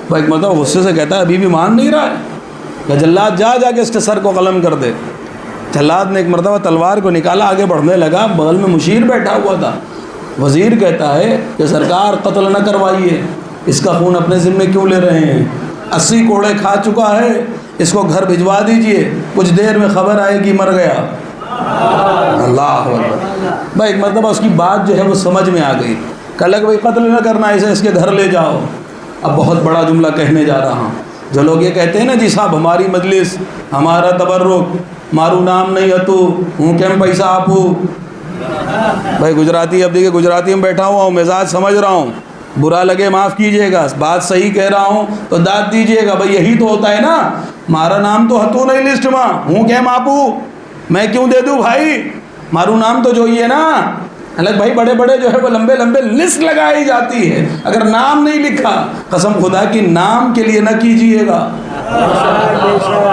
تو ایک مرتبہ غصے سے کہتا ہے ابھی بھی مان نہیں رہا ہے، کہ جلاد جا کے اس کے سر کو قلم کر دے۔ جلاد نے ایک مرتبہ تلوار کو نکالا، آگے بڑھنے لگا، بغل میں مشیر بیٹھا ہوا تھا۔ وزیر کہتا ہے کہ سرکار قتل نہ کروائیے، اس کا خون اپنے ذمے کیوں لے رہے ہیں؟ 80 کوڑے کھا چکا ہے، اس کو گھر بھجوا دیجئے، کچھ دیر میں خبر آئے گی مر گیا۔ اللہ اکبر۔ بھائی ایک مرتبہ اس کی بات جو ہے وہ سمجھ میں آ گئی، کہا کہ بھائی قتل نہ کرنا، اسے اس کے گھر لے جاؤ۔ اب بہت بڑا جملہ کہنے جا رہا ہوں۔ جو لوگ یہ کہتے ہیں نا جی صاحب ہماری مجلس، ہمارا تبرک، مارو نام نہیں ہتو ہوں کیم پیسہ آپو۔ بھائی گجراتی، اب دیکھیں گجراتی میں بیٹھا ہوا ہوں، مزاج سمجھ رہا ہوں، برا لگے معاف کیجئے گا، بات صحیح کہہ رہا ہوں تو داد دیجئے گا۔ بھائی یہی تو ہوتا ہے نا، مارا نام تو ہتو نہیں لسٹ میں، ہوں کیم آپو، میں کیوں دے دوں بھائی، مارو نام تو جو ہی ہے نا۔ الگ بھائی بڑے بڑے جو ہے وہ لمبے لمبے لسٹ لگائی جاتی ہے، اگر نام نہیں لکھا قسم خدا کی نام کے لیے نہ کیجئے گا،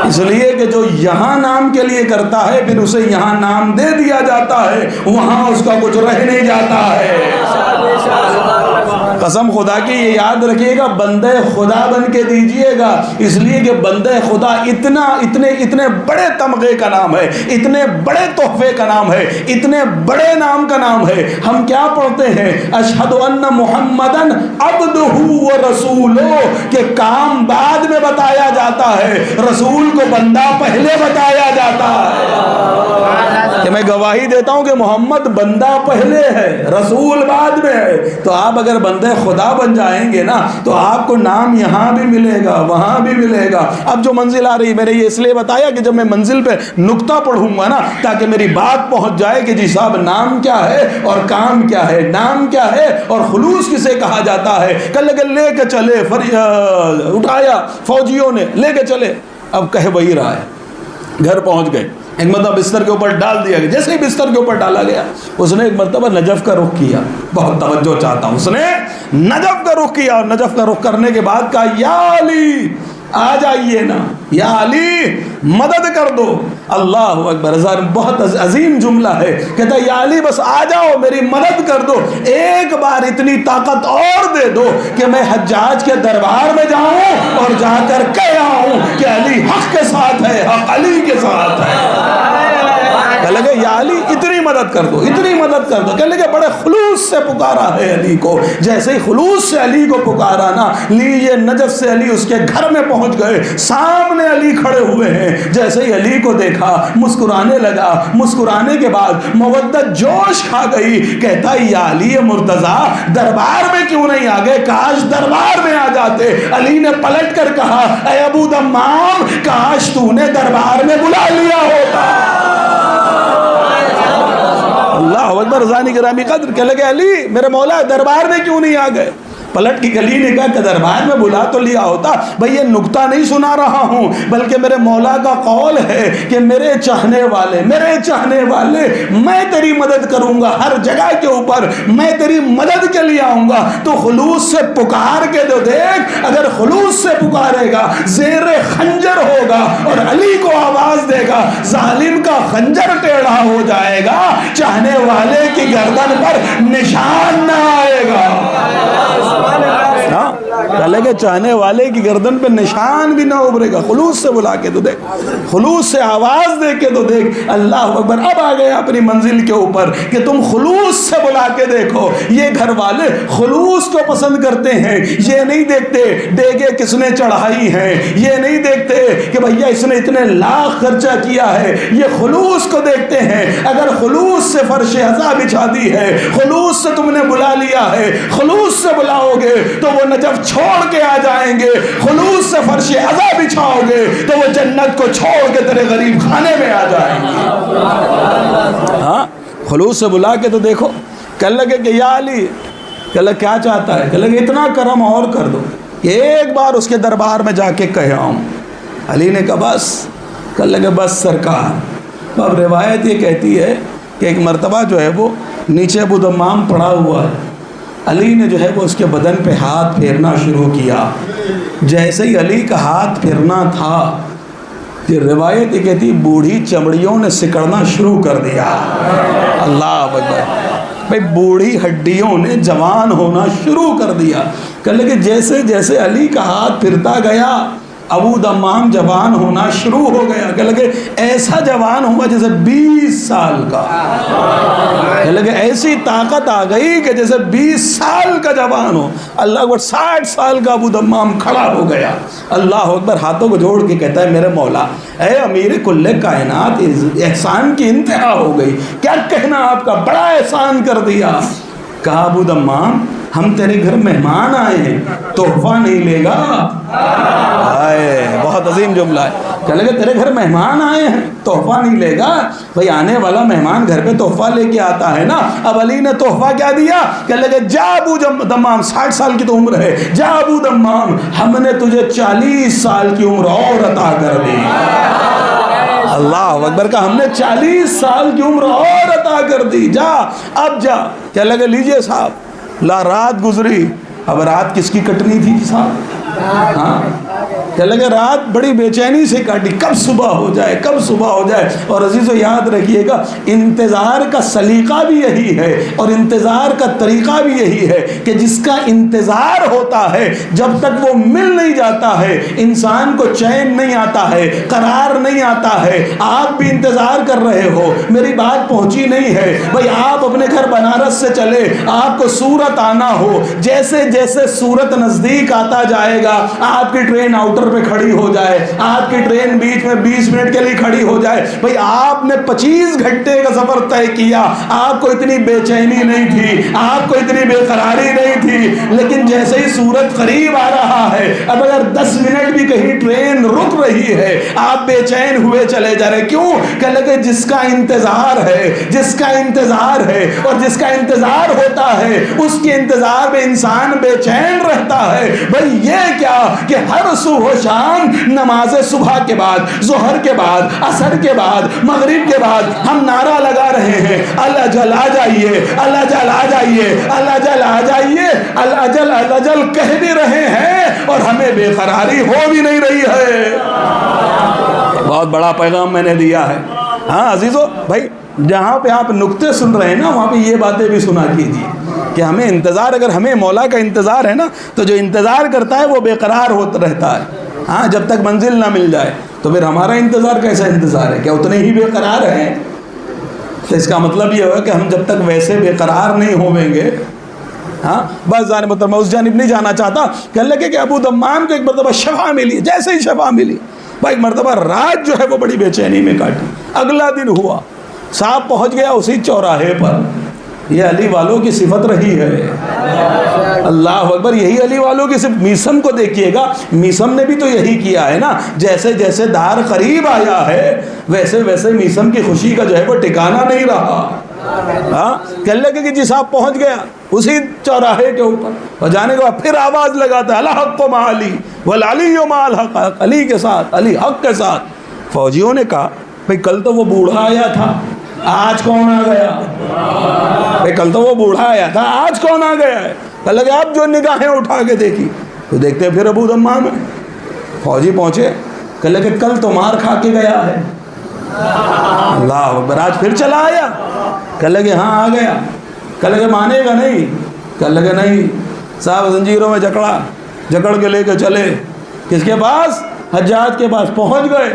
اس لیے کہ جو یہاں نام کے لیے کرتا ہے پھر اسے یہاں نام دے دیا جاتا ہے، وہاں اس کا کچھ رہ نہیں جاتا ہے۔ قسم خدا کی یہ یاد رکھیے گا، بندے خدا بن کے دیجئے گا، اس لیے کہ بندے خدا اتنے بڑے تمغے کا نام ہے، اتنے بڑے تحفے کا نام ہے، اتنے بڑے نام کا نام ہے۔ ہم کیا پڑھتے ہیں؟ اشہد ان محمدن عبدہ و رسولہ، کہ کام بعد میں بتایا جاتا ہے، رسول کو بندہ پہلے بتایا جاتا ہے۔ کہ میں گواہی دیتا ہوں کہ محمد بندہ پہلے ہے، رسول بعد میں ہے۔ تو آپ اگر بندے خدا بن جائیں گے نا تو آپ کو نام یہاں بھی ملے گا، وہاں بھی ملے گا۔ اب جو منزل آ رہی، میں نے یہ اس لیے بتایا کہ جب میں منزل پہ نقطہ پڑھوں گا نا تاکہ میری بات پہنچ جائے کہ جی صاحب نام کیا ہے اور کام کیا ہے، نام کیا ہے اور خلوص کسے کہا جاتا ہے۔ کل لے کے چلے، اٹھایا فوجیوں نے، لے کے چلے، اب کہہ وہی رہا ہے، گھر پہنچ گئے، ایک مرتبہ بستر کے اوپر ڈال دیا گیا۔ جیسے ہی بستر کے اوپر ڈالا گیا اس نے ایک مرتبہ نجف کا رخ کیا، بہت توجہ چاہتا ہوں، اس نے نجف کا رخ کیا اور نجف کا رخ کرنے کے بعد کہا یا علی آ جائیے نا، یا علی مدد کر دو۔ اللہ اکبر، بہت عظیم جملہ ہے، کہتا ہے یا علی بس آ جاؤ، میری مدد کر دو، ایک بار اتنی طاقت اور دے دو کہ میں حجاج کے دربار میں جاؤں اور جا کر کہہ آؤں کہ علی حق کے ساتھ ہے، حق علی کے ساتھ ہے۔ کہنے لگے یا علی اتنی مدد کر دو، اتنی مدد کر دو۔ کہنے لگے بڑے خلوص سے پکارا ہے علی کو، جیسے ہی خلوص سے علی کو پکارا نا، لیجئے نجف سے علی اس کے گھر میں پہنچ گئے، سامنے علی کھڑے ہوئے ہیں۔ جیسے ہی علی کو دیکھا مسکرانے لگا، مسکرانے کے بعد مودت جوش کھا گئی، کہتا ہے یا علی مرتضیٰ دربار میں کیوں نہیں آ گئے، کاش دربار میں آ جاتے۔ علی نے پلٹ کر کہا اے ابو دمام، کاش تو نے دربار میں بلا لیا ہوتا۔ اللہ اکبر، رضانی گرامی قدر، کہنے لگے علی میرے مولا دربار میں کیوں نہیں آ گئے؟ پلٹ کی گلی نے کہا کہ دربار میں بلا تو لیا ہوتا۔ بھئی یہ نکتہ نہیں سنا رہا ہوں، بلکہ میرے مولا کا قول ہے کہ میرے چاہنے والے میں تیری مدد کروں گا، ہر جگہ کے اوپر میں تیری مدد کے لیے آؤں گا، تو خلوص سے پکار کے تو دیکھ، اگر خلوص سے پکارے گا زیر خنجر ہوگا اور علی کو آواز دے گا، ظالم کا خنجر ٹیڑھا ہو جائے گا، چاہنے والے کی گردن پر نشان نہ آئے گا۔ کہنے کہ چاہنے والے کی گردن پہ نشان بھی نہ ابھرے گا. خلوص سے بلا کے تو دیکھ, خلوص سے آواز دے کے تو دیکھ. اللہ اکبر. اب آ گئے اپنی منزل کے اوپر کہ تم خلوص سے بلا کے دیکھو. یہ گھر والے خلوص کو پسند کرتے ہیں. یہ نہیں دیکھتے دیگے کس نے چڑھائی ہیں, یہ نہیں دیکھتے کہ بھیا اس نے اتنے لاکھ خرچہ کیا ہے. یہ خلوص کو دیکھتے ہیں. اگر خلوص سے فرش عزا بچھا دی ہے, خلوص سے تم نے بلا لیا ہے, خلوص سے بلاؤ گے تو وہ نجف چھوڑ کے آ جائیں گے. خلوص سے فرش عزا بچھاؤ گے تو وہ جنت کو چھوڑ کے تیرے غریب خانے میں آ جائیں گے. ہاں, خلوص سے بلا کے تو دیکھو. کہنے لگے کہ یا علی, کہنے لگے کیا چاہتا ہے؟ کہنے لگے اتنا کرم اور کر دو کہ ایک بار اس کے دربار میں جا کے کہہ آؤں. علی نے کہا بس. کہنے لگے بس سرکار. اب روایت یہ کہتی ہے کہ ایک مرتبہ جو ہے وہ نیچے ابو دمام پڑا ہوا ہے. علی نے جو ہے وہ اس کے بدن پہ ہاتھ پھیرنا شروع کیا. جیسے ہی علی کا ہاتھ پھیرنا تھا, یہ روایت یہ کہتی بوڑھی چمڑیوں نے سکڑنا شروع کر دیا. اللہ اکبر. بھائی بوڑھی ہڈیوں نے جوان ہونا شروع کر دیا. کہنے لگے جیسے جیسے علی کا ہاتھ پھرتا گیا ابو دمام جوان ہونا شروع ہو گیا. کہنے لگے ایسا جوان ہوا جیسے 20 سال کا. کہنے لگے ایسی طاقت آ گئی کہ جیسے 20 سال کا جوان ہو. اللہ اکبر. 60 سال کا ابو دمام کھڑا ہو گیا. اللہ اکبر. ہاتھوں کو جوڑ کے کہتا ہے میرے مولا, اے امیر کل کائنات, احسان کی انتہا ہو گئی. کیا کہنا آپ کا, بڑا احسان کر دیا. کہا ابو دمام ہم تیرے گھر مہمان آئے ہیں, تحفہ نہیں لے گا؟ بہت عظیم جملہ ہے. کہنے لگے تیرے گھر مہمان آئے ہیں, تحفہ نہیں لے گا؟ بھئی آنے والا مہمان گھر پہ تحفہ لے کے آتا ہے نا. اب علی نے تحفہ کیا دیا؟ کہنے لگے جا ابو دمام, 60 سال کی تو عمر ہے, جا ابو دمام ہم نے تجھے 40 سال کی عمر اور عطا کر دی. اللہ اکبر. کا ہم نے 40 سال کی عمر اور عطا کر دی. جا اب جا. کہنے لگے لیجئے صاحب. لا رات گزری. اب رات کس کی کٹنی تھی صاحب؟ ہاں, کہنے لگے رات بڑی بے چینی سے کاٹی, کب صبح ہو جائے, کب صبح ہو جائے. اور عزیزو یاد رکھیے گا انتظار کا سلیقہ بھی یہی ہے اور انتظار کا طریقہ بھی یہی ہے کہ جس کا انتظار ہوتا ہے جب تک وہ مل نہیں جاتا ہے انسان کو چین نہیں آتا ہے, قرار نہیں آتا ہے. آپ بھی انتظار کر رہے ہو, میری بات پہنچی نہیں ہے. بھئی آپ اپنے گھر بنارس سے چلے, آپ کو سورت آنا ہو, جیسے جیسے سورت نزدیک آتا جائے گا آپ کی ٹرین آؤٹر پہ کھڑی ہو جائے, آپ کی ٹرین بیچ میں 20 منٹ کے لیے کھڑی ہو جائے. بھئی آپ نے 25 گھنٹے کا سفر طے کیا, آپ کو اتنی بے چینی نہیں تھی, آپ کو اتنی بے قراری نہیں تھی, لیکن جیسے ہی سورت قریب آ رہا ہے, اب اگر 10 منٹ بھی کہیں ٹرین رک رہی ہے آپ بے چین ہوئے چلے جا رہے. کیوں؟ کہ لگے جس کا انتظار ہے, جس کا انتظار ہے اور جس کا انتظار ہوتا ہے اس کے انتظار میں انسان بے چین رہتا ہے. بھئی یہ کیا کہ ہر صبح و شام نماز صبح کے بعد, ظہر کے بعد, عصر کے بعد, مغرب کے بعد ہم نعرہ لگا رہے ہیں اللہ جل آ جائیے, اللہ جل آ جائیے, اللہ جل آ جائیے, اللہ جل, اللہ جل کہہ بھی رہے ہیں اور ہمیں بے قراری ہو بھی نہیں رہی ہے. بہت بڑا پیغام میں نے دیا ہے. ہاں عزیزو بھائی, جہاں پہ آپ نکتے سن رہے ہیں نا وہاں پہ یہ باتیں بھی سنا کیجیے کہ ہمیں انتظار, اگر ہمیں مولا کا انتظار ہے نا تو جو انتظار کرتا ہے وہ بے قرار ہوتا رہتا ہے. ہاں, جب تک منزل نہ مل جائے. تو پھر ہمارا انتظار کیسا انتظار ہے؟ کیا اتنے ہی بے قرار ہیں؟ تو اس کا مطلب یہ ہوگا کہ ہم جب تک ویسے بے قرار نہیں ہوئیں گے. ہاں بس جانے مطلب میں اس جانب نہیں جانا چاہتا. کہنے لگے کہ ابو دمام کو ایک مرتبہ شفا ملی. جیسے ہی شفا ملی بھائی ایک مرتبہ رات جو ہے وہ بڑی بے چینی میں کاٹی. اگلا دن ہوا, صاحب پہنچ گیا اسی چوراہے پر. یہ علی والوں کی صفت رہی ہے. اللہ اکبر. یہی علی والوں کی صفت. میسم کو دیکھیے گا, میسم نے بھی تو یہی کیا ہے نا. جیسے جیسے دار قریب آیا ہے ویسے ویسے میسم کی خوشی کا جو ہے وہ ٹھکانا نہیں رہا. ہاں, کہنے لگے کہ جی صاحب پہنچ گیا اسی چوراہے کے اوپر. اور جانے کے بعد پھر آواز لگاتا ہے الحق مع علی والعلی مع الحق, علی کے ساتھ, علی حق کے ساتھ. فوجیوں نے کہا بھئی کل تو وہ بوڑھا آیا تھا, آج کون آ گیا؟ بھئی کل تو وہ بوڑھا آیا تھا, آج کون آ گیا ہے؟ کہنے لگے آپ جو نگاہیں اٹھا کے دیکھی تو دیکھتے ہیں پھر ابو دمام ہے. فوجی پہنچے, کہنے لگے کل تو مار کھا کے گیا ہے. اللہ اکبر. آج پھر چلا آیا؟ کہنے لگے ہاں آ گیا. کہنے لگے مانے گا نہیں؟ کہنے لگے نہیں صاحب زنجیروں میں جکڑا, جکڑ کے لے کے چلے کس کے پاس؟ حجاج کے پاس پہنچ گئے،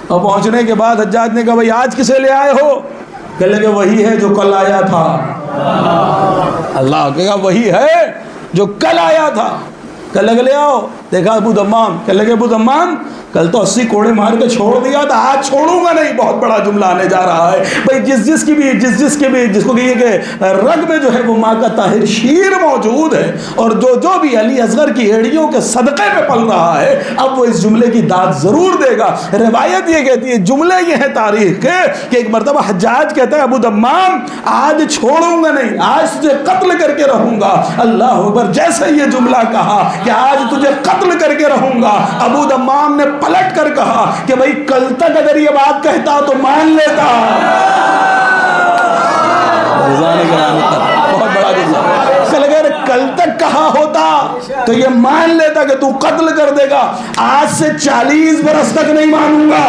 اور پہنچنے کے بعد حجاج نے کہا بھائی آج کسے لے آئے ہو؟ کہنے لگے وہی ہے جو کل آیا تھا۔ اللہ کہا وہی ہے جو کل آیا تھا۔ کہنے لگے لے آؤ، دیکھا ابو دمام، کہنے لگے ابو دمام کل تو 80 کوڑے مار کے چھوڑ دیا تھا، آج چھوڑوں گا نہیں۔ بہت بڑا جملہ آنے جا رہا ہے بھائی، جس کو کہیے کہ رگ میں جو ہے وہ ماں کا طاہر شیر موجود ہے، اور جو بھی علی اصغر کی ایڑیوں کے صدقے میں پل رہا ہے، اب وہ اس جملے کی داد ضرور دے گا۔ روایت یہ کہتی ہے، جملے یہ ہے تاریخ کے کہ ایک مرتبہ حجاج کہتا ہے ابو دمام آج چھوڑوں گا نہیں، آج تجھے قتل کر کے رہوں گا۔ اللہ اکبر، جیسے یہ جملہ کہا کہ آج تجھے قتل کر کے رہوں گا، ابو دمام نے پلٹ کر کہا کہ بھئی کل تک اگر یہ بات کہتا تو مان لیتا۔ بہت بڑا جملہ، اگر کل تک کہا ہوتا تو یہ مان لیتا کہ تو قتل کر دے گا، آج سے 40 برس تک نہیں مانوں گا۔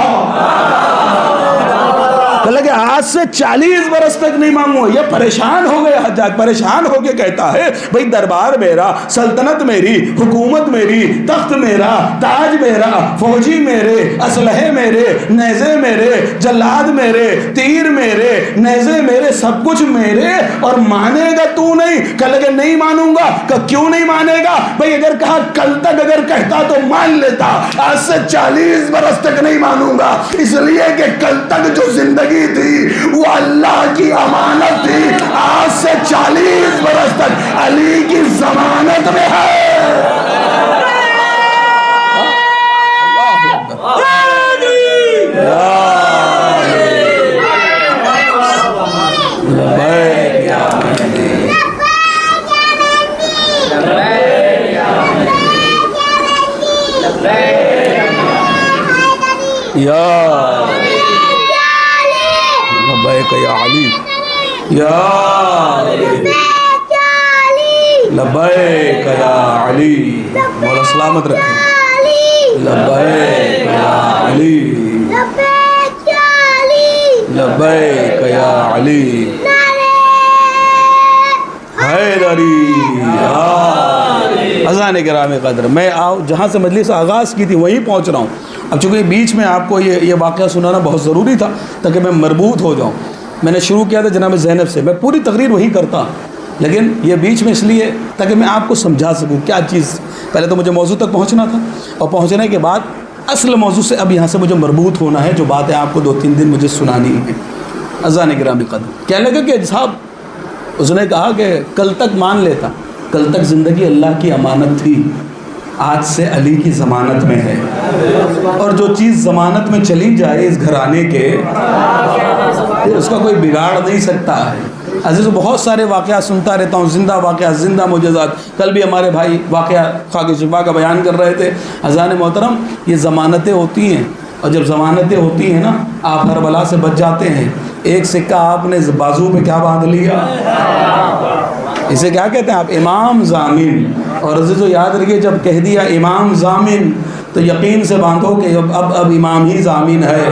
کہ آج سے 40 برس تک نہیں مانگوں۔ یہ پریشان ہو گیا حجاج، پریشان ہو کے کہتا ہے بھئی دربار میرا، سلطنت میری، حکومت میری، تخت میرا، تاج میرا، فوجی میرے، اسلحے میرے، نیزے میرے، جلاد میرے، تیر میرے، نیزے میرے، سب کچھ میرے، اور مانے گا تو نہیں؟ کہ لگے نہیں مانوں گا۔ کہ کیوں نہیں مانے گا؟ بھئی اگر کہا کل تک اگر کہتا تو مان لیتا، آج سے 40 برس تک نہیں مانوں گا، اس لیے کہ کل تک جو زندگی تھی وہ اللہ کی امانت تھی، آج سے 40 برس تک علی کی ضمانت میں ہے۔ لبیک یا علی، یا لبیک یا علی، مولا سلامت رکھیں، لبیک یا علی، لبیک یا علی، حیدری۔ اذان کرام قدر، میں جہاں سے مجلس آغاز کی تھی وہیں پہنچ رہا ہوں۔ اب چونکہ بیچ میں آپ کو یہ واقعہ سنانا بہت ضروری تھا تاکہ میں مربوط ہو جاؤں۔ میں نے شروع کیا تھا جناب زینب سے، میں پوری تقریر وہی کرتا، لیکن یہ بیچ میں اس لیے تاکہ میں آپ کو سمجھا سکوں کیا چیز۔ پہلے تو مجھے موضوع تک پہنچنا تھا، اور پہنچنے کے بعد اصل موضوع سے اب یہاں سے مجھے مربوط ہونا ہے، جو باتیں آپ کو 2-3 دن مجھے سنانی ہیں۔ اذان گرامی قدر، کہنے لگا کہ صاحب، اس نے کہا کہ کل تک مان لیتا، کل تک زندگی اللہ کی امانت تھی، آج سے علی کی ضمانت میں ہے، اور جو چیز ضمانت میں چلی جائے اس گھرانے کے، اس کا کوئی بگاڑ نہیں سکتا ہے۔ عزیز، بہت سارے واقعات سنتا رہتا ہوں، زندہ واقعات، زندہ معجزات۔ کل بھی ہمارے بھائی واقعہ خاک شفا کا بیان کر رہے تھے۔ اذان محترم، یہ ضمانتیں ہوتی ہیں، اور جب ضمانتیں ہوتی ہیں نا، آپ ہر بلا سے بچ جاتے ہیں۔ ایک سکہ آپ نے بازو پہ کیا باندھ لیا، اسے کیا کہتے ہیں آپ؟ امام ضامن۔ اور عزیزو یاد رکھیے، جب کہہ دیا امام ضامن تو یقین سے باندھو کہ اب امام ہی ضامن ہے۔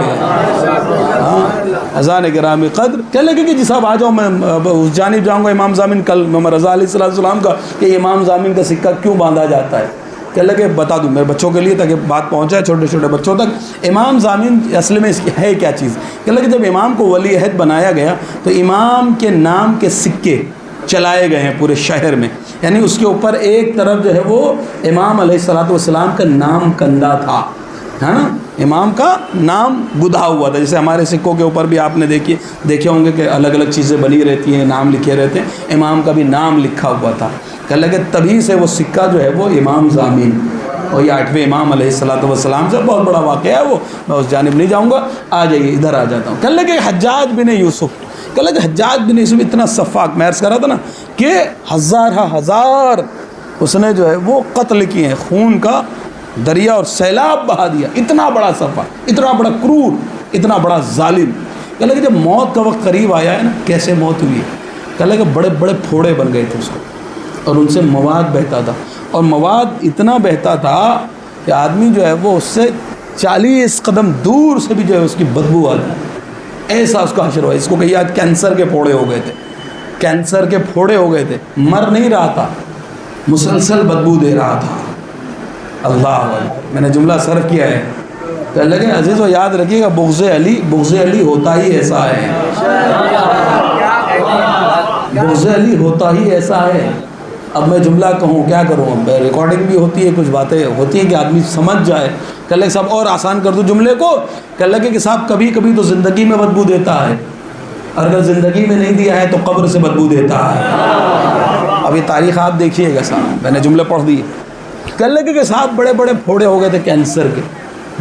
اذان گرامی قدر، کہنے لگے کہ جی صاحب آ جاؤ، میں اس جانب جاؤں گا۔ امام ضامن کل محمد رضا علیہ السلام کا کہ امام ضامن کا سکہ کیوں باندھا جاتا ہے، کہنے لگے بتا دوں میرے بچوں کے لیے تاکہ بات پہنچائے چھوٹے چھوٹے بچوں تک۔ امام ضامن اصل میں اس کی ہے کیا چیز؟ کہنے لگے جب امام کو ولی عہد بنایا گیا تو امام کے نام کے سکے چلائے گئے ہیں پورے شہر میں، یعنی اس کے اوپر ایک طرف جو ہے وہ امام علیہ السلام کا نام کندہ تھا، ہے نا، امام کا نام گدھا ہوا تھا۔ جیسے ہمارے سکوں کے اوپر بھی آپ نے دیکھے ہوں گے کہ الگ الگ چیزیں بنی رہتی ہیں، نام لکھے رہتے ہیں، امام کا بھی نام لکھا ہوا تھا۔ کہنے لگے تبھی سے وہ سکہ جو ہے وہ امام ضامن، اور یہ 8ویں امام علیہ السلام سے بہت بڑا واقعہ ہے وہ، میں اس جانب نہیں جاؤں گا، آ جائیے ادھر آ جاتا ہوں۔ کہنے لگے حجاج بن یوسف، کہنے لگے حجاج بن یوسف اتنا صفاق، میں عرض کر رہا تھا نا کہ ہزار اس نے جو ہے وہ قتل کیے ہیں، خون کا دریا اور سیلاب بہا دیا، اتنا بڑا صفاق، اتنا بڑا کرور، اتنا بڑا ظالم۔ کہنے لگے جب موت کا وقت قریب آیا ہے نا، کیسے موت ہوئی ہے؟ کہنے لگے بڑے بڑے پھوڑے بن گئے تھے اس کو، اور ان سے مواد بہتا تھا، اور مواد اتنا بہتا تھا کہ آدمی جو ہے وہ اس سے 40 قدم دور سے بھی جو ہے اس کی بدبو آتی، ایسا اس کا حشر ہوا۔ اس کو کہیے آج کینسر کے پھوڑے ہو گئے تھے، کینسر کے پھوڑے ہو گئے تھے، مر نہیں رہا تھا، مسلسل بدبو دے رہا تھا۔ اللہ اکبر، میں نے جملہ صرف کیا ہے. کہ اللہ کے عزیز و یاد رکھیے گا، بغض علی ہوتا ہی ایسا ہے، بغض علی ہوتا ہی ایسا ہے. اب میں جملہ کہوں کیا کروں، اب ریکارڈنگ بھی ہوتی ہے، کچھ باتیں ہوتی ہیں کہ آدمی سمجھ جائے. کہ اللہ صاحب اور آسان کر دو جملے کو. کہ اللہ کے صاحب کبھی کبھی تو زندگی میں بدبو دیتا ہے، اور اگر زندگی میں نہیں دیا ہے تو قبر سے بدبو دیتا ہے. اب یہ تاریخ آپ دیکھیے گا صاحب، میں نے جملے پڑھ دیے. کہ اللہ کے صاحب بڑے بڑے پھوڑے ہو گئے تھے کینسر کے،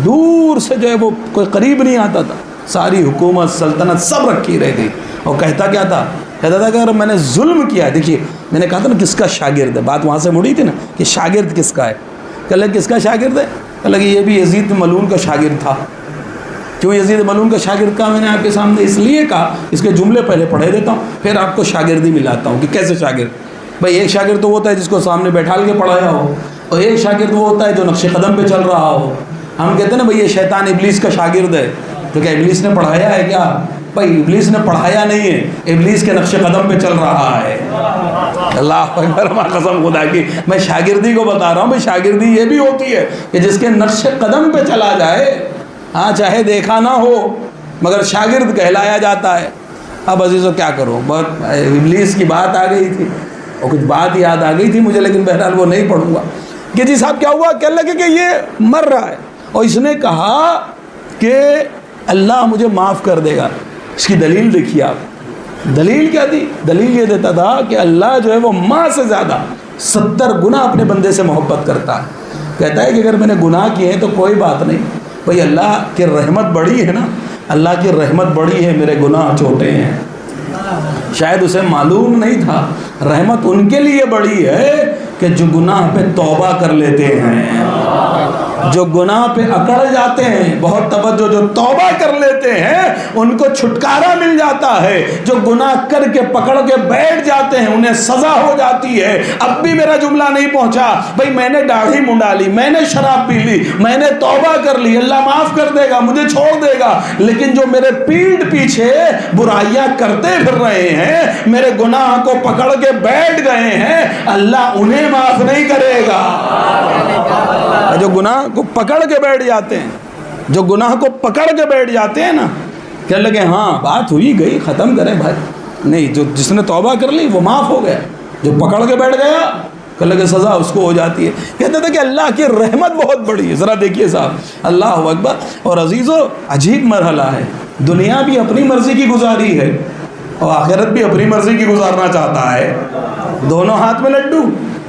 دور سے جو ہے وہ کوئی قریب نہیں آتا تھا، ساری حکومت سلطنت سب رکھی رہی تھی. اور کہتا کیا تھا، کہتا تھا کہ اگر میں نے ظلم کیا، دیکھیے میں نے کہا تھا نا کس کا شاگرد ہے، بات وہاں سے مڑی تھی نا کہ شاگرد کس کا ہے. کہ اللہ کس کا شاگرد ہے، کہ اللہ یہ بھی یزید ملعون کا شاگرد تھا. کیوں یزید ملعون کا شاگرد کہا میں نے آپ کے سامنے؟ اس لیے کہا، اس کے جملے پہلے پڑھے دیتا ہوں پھر آپ کو شاگردی ملاتا ہوں کہ کیسے شاگرد. بھائی ایک شاگرد تو ہوتا ہے جس کو سامنے بیٹھال کے پڑھایا ہو، اور ایک شاگرد وہ ہوتا ہے جو نقش قدم پہ چل رہا ہو. ہم کہتے ہیں نا بھائی یہ شیطان ابلیس کا شاگرد ہے، تو کیا ابلیس نے پڑھایا ہے کیا؟ بھائی ابلیس نے پڑھایا نہیں ہے، ابلیس کے نقش قدم پہ چل رہا ہے. اللہ اکبر، قسم خدا کی میں شاگردی کو بتا رہا ہوں. بھائی شاگردی یہ بھی ہوتی ہے کہ جس کے نقش قدم پہ چلا جائے، ہاں چاہے دیکھا نہ ہو مگر شاگرد کہلایا جاتا ہے. اب عزیزو کیا کروں، بہت ابلیس کی بات آ گئی تھی اور کچھ بات یاد آ گئی تھی مجھے، لیکن بہرحال وہ نہیں پڑھوں گا. کہ جی صاحب کیا ہوا، کہنے لگے کہ یہ مر رہا ہے اور اس نے کہا کہ اللہ مجھے معاف کر دے گا. اس کی دلیل دیکھیے آپ، دلیل کیا تھی؟ دلیل یہ دیتا تھا کہ اللہ جو ہے وہ ماں سے زیادہ 70 گنا اپنے بندے سے محبت کرتا ہے. کہتا ہے کہ اگر میں نے گناہ کیے ہیں تو کوئی بات نہیں، بھئی اللہ کی رحمت بڑی ہے نا، اللہ کی رحمت بڑی ہے، میرے گناہ چھوٹے ہیں. شاید اسے معلوم نہیں تھا رحمت ان کے لیے بڑی ہے کہ جو گناہ پہ توبہ کر لیتے ہیں، جو گناہ پہ اکڑ جاتے ہیں، بہت توجہ، جو توبہ کر لیتے ہیں ان کو چھٹکارا مل جاتا ہے. جو گناہ کر کے پکڑ کے بیٹھ جاتے ہیں انہیں سزا ہو جاتی ہے. اب بھی میرا جملہ نہیں پہنچا، بھئی میں نے داڑھی منڈا لی، میں نے شراب پی لی، میں نے توبہ کر لی، اللہ معاف کر دے گا، مجھے چھوڑ دے گا. لیکن جو میرے پیٹھ پیچھے برائیاں کرتے پھر رہے ہیں، میرے گناہ کو پکڑ کے بیٹھ گئے ہیں، اللہ انہیں معاف نہیں کرے گا. جو گناہ کو پکڑ کے بیٹھ جاتے ہیں، جو گناہ کو پکڑ کے بیٹھ جاتے ہیں نا، کہنے لگے ہاں بات ہوئی گئی، ختم کریں بھائی. نہیں، جو جس نے توبہ کر لی وہ معاف ہو گیا، جو پکڑ کے بیٹھ گیا کہنے لگے سزا اس کو ہو جاتی ہے. کہتے تھے کہ اللہ کی رحمت بہت بڑی ہے. ذرا دیکھیے صاحب، اللہ اکبر. اور عزیزو عجیب مرحلہ ہے، دنیا بھی اپنی مرضی کی گزاری ہے اور آخرت بھی اپنی مرضی کی گزارنا چاہتا ہے. دونوں ہاتھ میں لڈو،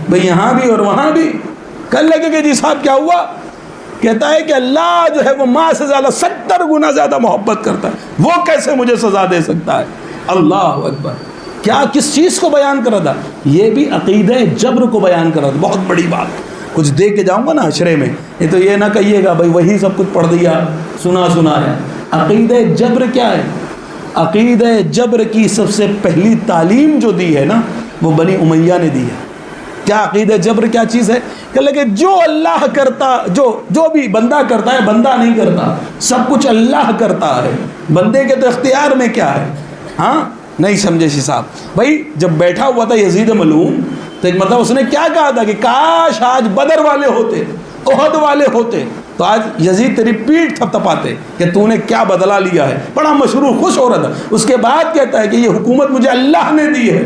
بھئی یہاں بھی اور وہاں بھی. کل لگے کہ جی صاحب کیا ہوا، کہتا ہے کہ اللہ جو ہے وہ ماں سے زیادہ 70 گنا زیادہ محبت کرتا ہے، وہ کیسے مجھے سزا دے سکتا ہے. اللہ اکبر. کیا کس چیز کو بیان کر رہا تھا؟ یہ بھی عقیدہ جبر کو بیان کر رہا تھا. بہت بڑی بات، کچھ دے کے جاؤں گا نا عشرے میں، یہ تو یہ نہ کہیے گا بھائی وہی سب کچھ پڑھ دیا سنا ہے. عقیدہ جبر کیا ہے؟ عقیدہ جبر کی سب سے پہلی تعلیم جو دی ہے نا وہ بنی امیہ نے دی ہے. کیا عقیدہ جبر کیا چیز ہے؟ کہ لگے جو اللہ کرتا، جو بھی بندہ کرتا ہے، بندہ نہیں کرتا، سب کچھ اللہ کرتا ہے. بندے کے تو اختیار میں کیا ہے؟ ہاں نہیں سمجھے سی صاحب. بھائی جب بیٹھا ہوا تھا یزید ملعون تو ایک مطلب اس نے کیا کہا تھا کہ کاش آج بدر والے ہوتے، احد والے ہوتے تو آج یزید تیری پیٹھ تھپ تھپاتے کہ تو نے کیا بدلہ لیا ہے. بڑا مشرور خوش ہو رہا تھا. اس کے بعد کہتا ہے کہ یہ حکومت مجھے اللہ نے دی ہے.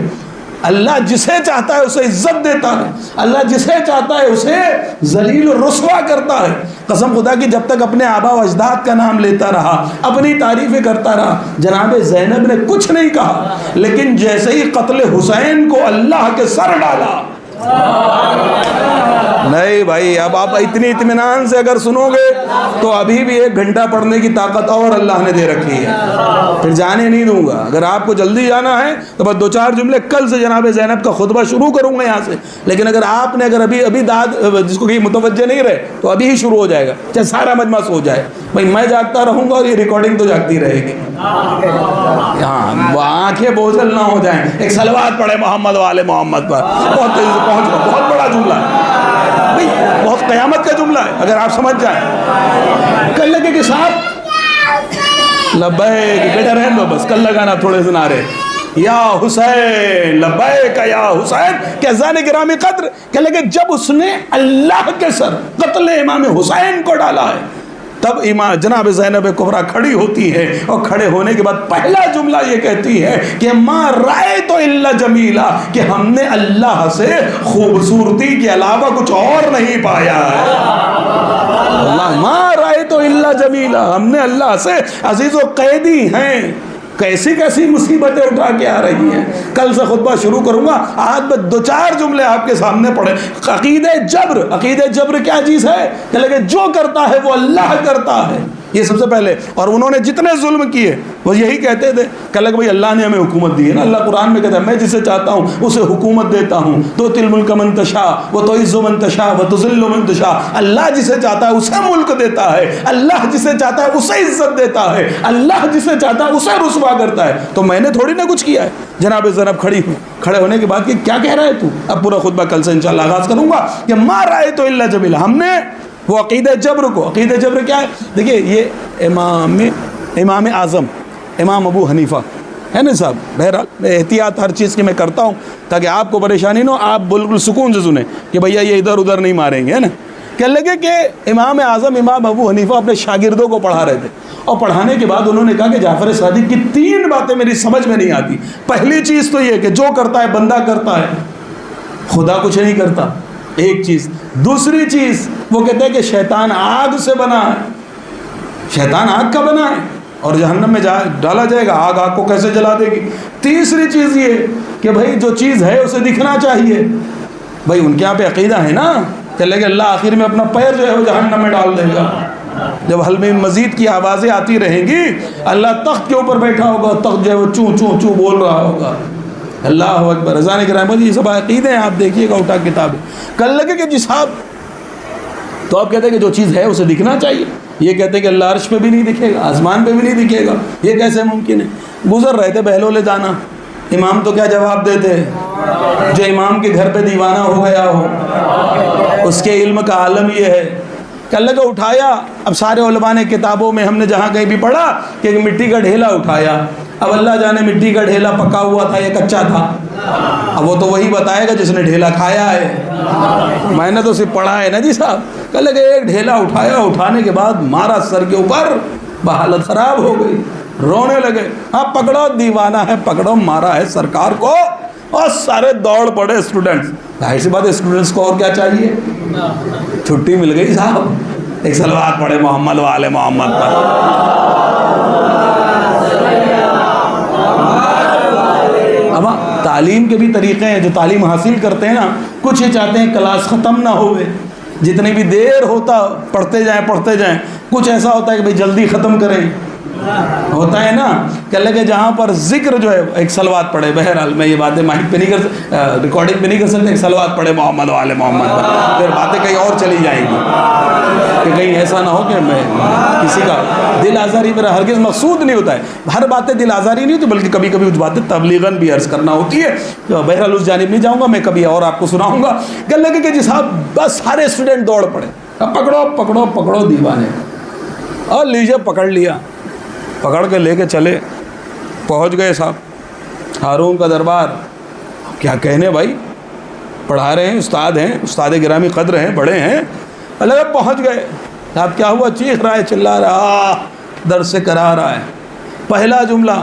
اللہ جسے چاہتا ہے اسے عزت دیتا ہے، اللہ جسے چاہتا ہے اسے ذلیل و رسوا کرتا ہے. قسم خدا کی جب تک اپنے آبا و اجداد کا نام لیتا رہا، اپنی تعریفیں کرتا رہا، جناب زینب نے کچھ نہیں کہا، لیکن جیسے ہی قتل حسین کو اللہ کے سر ڈالا، نہیں بھائی اب آپ اتنی اطمینان سے اگر سنو گے تو ابھی بھی 1 گھنٹہ پڑھنے کی طاقت اور اللہ نے دے رکھی ہے. پھر جانے نہیں دوں گا. اگر آپ کو جلدی جانا ہے تو بس 2-4 جملے کل سے جناب زینب کا خطبہ شروع کروں گا یہاں سے. لیکن اگر آپ نے ابھی داد جس کو کہ متوجہ نہیں رہے تو ابھی ہی شروع ہو جائے گا، چاہے سارا مجمع سو جائے. بھائی میں جاگتا رہوں گا اور یہ ریکارڈنگ تو جاگتی رہے گی. ہاں وہ آنکھیں بوجھل نہ ہو جائیں. ایک صلوات پڑھے محمد والے محمد پر. بہت تیزی سے پہنچ رہا، بہت بڑا جملہ ہے، بہت قیامت کا جملہ ہے اگر آپ سمجھ جائیں. کل لگے کہ صاحب لبیک بیٹا رہن دو، بس کل لگانا تھوڑے سے نعرے. یا حسین لبیک یا حسین کہ اذان گرامی قدر کہ لگے جب اس نے اللہ کے سر قتل امام حسین کو ڈالا ہے تب جناب زینب کبریٰ کھڑی ہوتی ہے اور کھڑے ہونے کے بعد پہلا جملہ یہ کہتی ہے کہ ما رأیت الا جمیلا کہ ہم نے اللہ سے خوبصورتی کے علاوہ کچھ اور نہیں پایا ہے. اللہ ما رأیت الا جمیلا ہم نے اللہ سے عزیز و قیدی ہیں. کیسی کیسی مصیبتیں اٹھا کے آ رہی ہیں. کل سے خطبہ شروع کروں گا آج میں 2-4 جملے آپ کے سامنے پڑھے. عقیدہ جبر کیا چیز ہے کہ لگے جو کرتا ہے وہ اللہ کرتا ہے یہ سب سے پہلے. اور انہوں نے جتنے ظلم کیے وہ یہی کہتے تھے کہ بھائی اللہ نے ہمیں حکومت دی ہے نا. اللہ قرآن میں کہتا ہے میں جسے چاہتا ہوں اسے حکومت دیتا ہوں. تو تل ملک من تشاء و تعز من تشاء و تذل من تشاء. اللہ جسے چاہتا ہے اسے ملک دیتا ہے. اللہ جسے چاہتا ہے اسے عزت دیتا ہے. اللہ جسے چاہتا ہے اسے رسوا کرتا ہے. تو میں نے تھوڑی نہ کچھ کیا ہے. جناب زینب کھڑی ہوں. کھڑے ہونے کے بعد کہ کیا کہہ رہا ہے تو. اب پورا خطبہ کل سے انشاءاللہ آغاز کروں گا کہ ما رأیت الا جمیلا. ہم نے وہ عقیدہ جبر کو. عقیدہ جبر کیا ہے؟ دیکھیے یہ امام اعظم امام ابو حنیفہ ہے نا صاحب. بہرحال میں احتیاط ہر چیز کی میں کرتا ہوں تاکہ آپ کو پریشانی نہ ہو. آپ بالکل سکون سے سنیں کہ بھیا یہ ادھر ادھر نہیں ماریں گے ہے نا. کہنے لگے کہ امام اعظم امام ابو حنیفہ اپنے شاگردوں کو پڑھا رہے تھے اور پڑھانے کے بعد انہوں نے کہا کہ جعفر صادق کی 3 باتیں میری سمجھ میں نہیں آتی. پہلی چیز تو یہ کہ جو کرتا ہے بندہ کرتا ہے, خدا کچھ نہیں کرتا, ایک چیز. دوسری چیز وہ کہتے ہیں کہ شیطان آگ سے بنا ہے, شیطان آگ کا بنا ہے اور جہنم میں ڈالا جائے گا. آگ کو کیسے جلا دے گی. تیسری چیز یہ کہ بھائی جو چیز ہے اسے دکھنا چاہیے. بھائی ان کے یہاں پہ عقیدہ ہے نا کہ لے کہ اللہ آخر میں اپنا پیر جو ہے وہ جہنم میں ڈال دے گا. جب حل میں مزید کی آوازیں آتی رہیں گی اللہ تخت کے اوپر بیٹھا ہوگا, تخت جو ہے وہ چوں چوں چوں بول رہا ہوگا. اللہ اکبر. اذان کرام یہ سب عقیدے ہیں, آپ دیکھیے گا اٹھا کتابیں. کل لگے کہ جی صاحب تو آپ کہتے ہیں کہ جو چیز ہے اسے دکھنا چاہیے. یہ کہتے ہیں کہ اللہ عرش پہ بھی نہیں دکھے گا, آسمان پہ بھی نہیں دکھے گا. یہ کیسے ممکن ہے؟ گزر رہے تھے بہلول دانا. امام تو کیا جواب دیتے؟ جو امام کے گھر پہ دیوانہ ہو گیا ہو اس کے علم کا عالم یہ ہے کہ اللہ کو اٹھایا. اب سارے علماء نے کتابوں میں ہم نے جہاں کہیں بھی پڑھا کہ ایک مٹی کا ڈھیلا اٹھایا. اب اللہ جانے مٹی کا ڈھیلا پکا ہوا تھا یا کچا تھا, اب وہ تو وہی بتائے گا جس نے ڈھیلا کھایا ہے. میں نے تو صرف پڑھا ہے نا جی صاحب. کہ لگے ایک ڈھیلا اٹھایا, اٹھانے کے بعد مارا سر کے اوپر, حالت خراب ہو گئی, رونے لگے. ہاں پکڑو دیوانہ ہے, پکڑو, مارا ہے سرکار کو. اور سارے دوڑ پڑے اسٹوڈنٹس. ظاہر سی بات ہے اسٹوڈنٹس کو اور کیا چاہیے, چھٹی مل گئی صاحب. ایک صلوات پڑھے محمد و آل محمد پر. اب تعلیم کے بھی طریقے ہیں. جو تعلیم حاصل کرتے ہیں نا کچھ یہ چاہتے ہیں کلاس ختم نہ ہوئے, جتنی بھی دیر ہوتا پڑھتے جائیں. کچھ ایسا ہوتا ہے کہ بھئی جلدی ختم کریں, ہوتا ہے نا کہ لگے جہاں پر ذکر جو ہے ایک صلوات پڑھے. بہرحال میں یہ باتیں مائک پہ نہیں کر ریکارڈنگ پہ نہیں کر سکتے. ایک صلوات پڑھے محمد و آل محمد پر, پھر باتیں کہیں اور چلی جائیں گی کہ کہیں ایسا نہ ہو کہ میں کسی کا دل آزاری میرا ہرگز مقصود نہیں ہوتا ہے. ہر باتیں دل آزاری نہیں ہوتی بلکہ کبھی کبھی اس باتیں تبلیغاً بھی عرض کرنا ہوتی ہے. بہرحال اس جانب نہیں جاؤں گا, میں کبھی اور آپ کو سناؤں گا. کہ لگے کہ جی صاحب بس سارے اسٹوڈنٹ دوڑ پڑے, پکڑو پکڑو پکڑو دیوانے, اور لیجیے پکڑ لیا. پکڑ کے لے کے چلے, پہنچ گئے صاحب ہارون کا دربار. کیا کہنے بھائی, پڑھا رہے ہیں, استاد ہیں, استاد گرامی قدر ہیں, بڑے ہیں. اللہ پہنچ گئے. آپ کیا ہوا, چیخ رہا ہے, چلا رہا, درس سے کرا رہا ہے. پہلا جملہ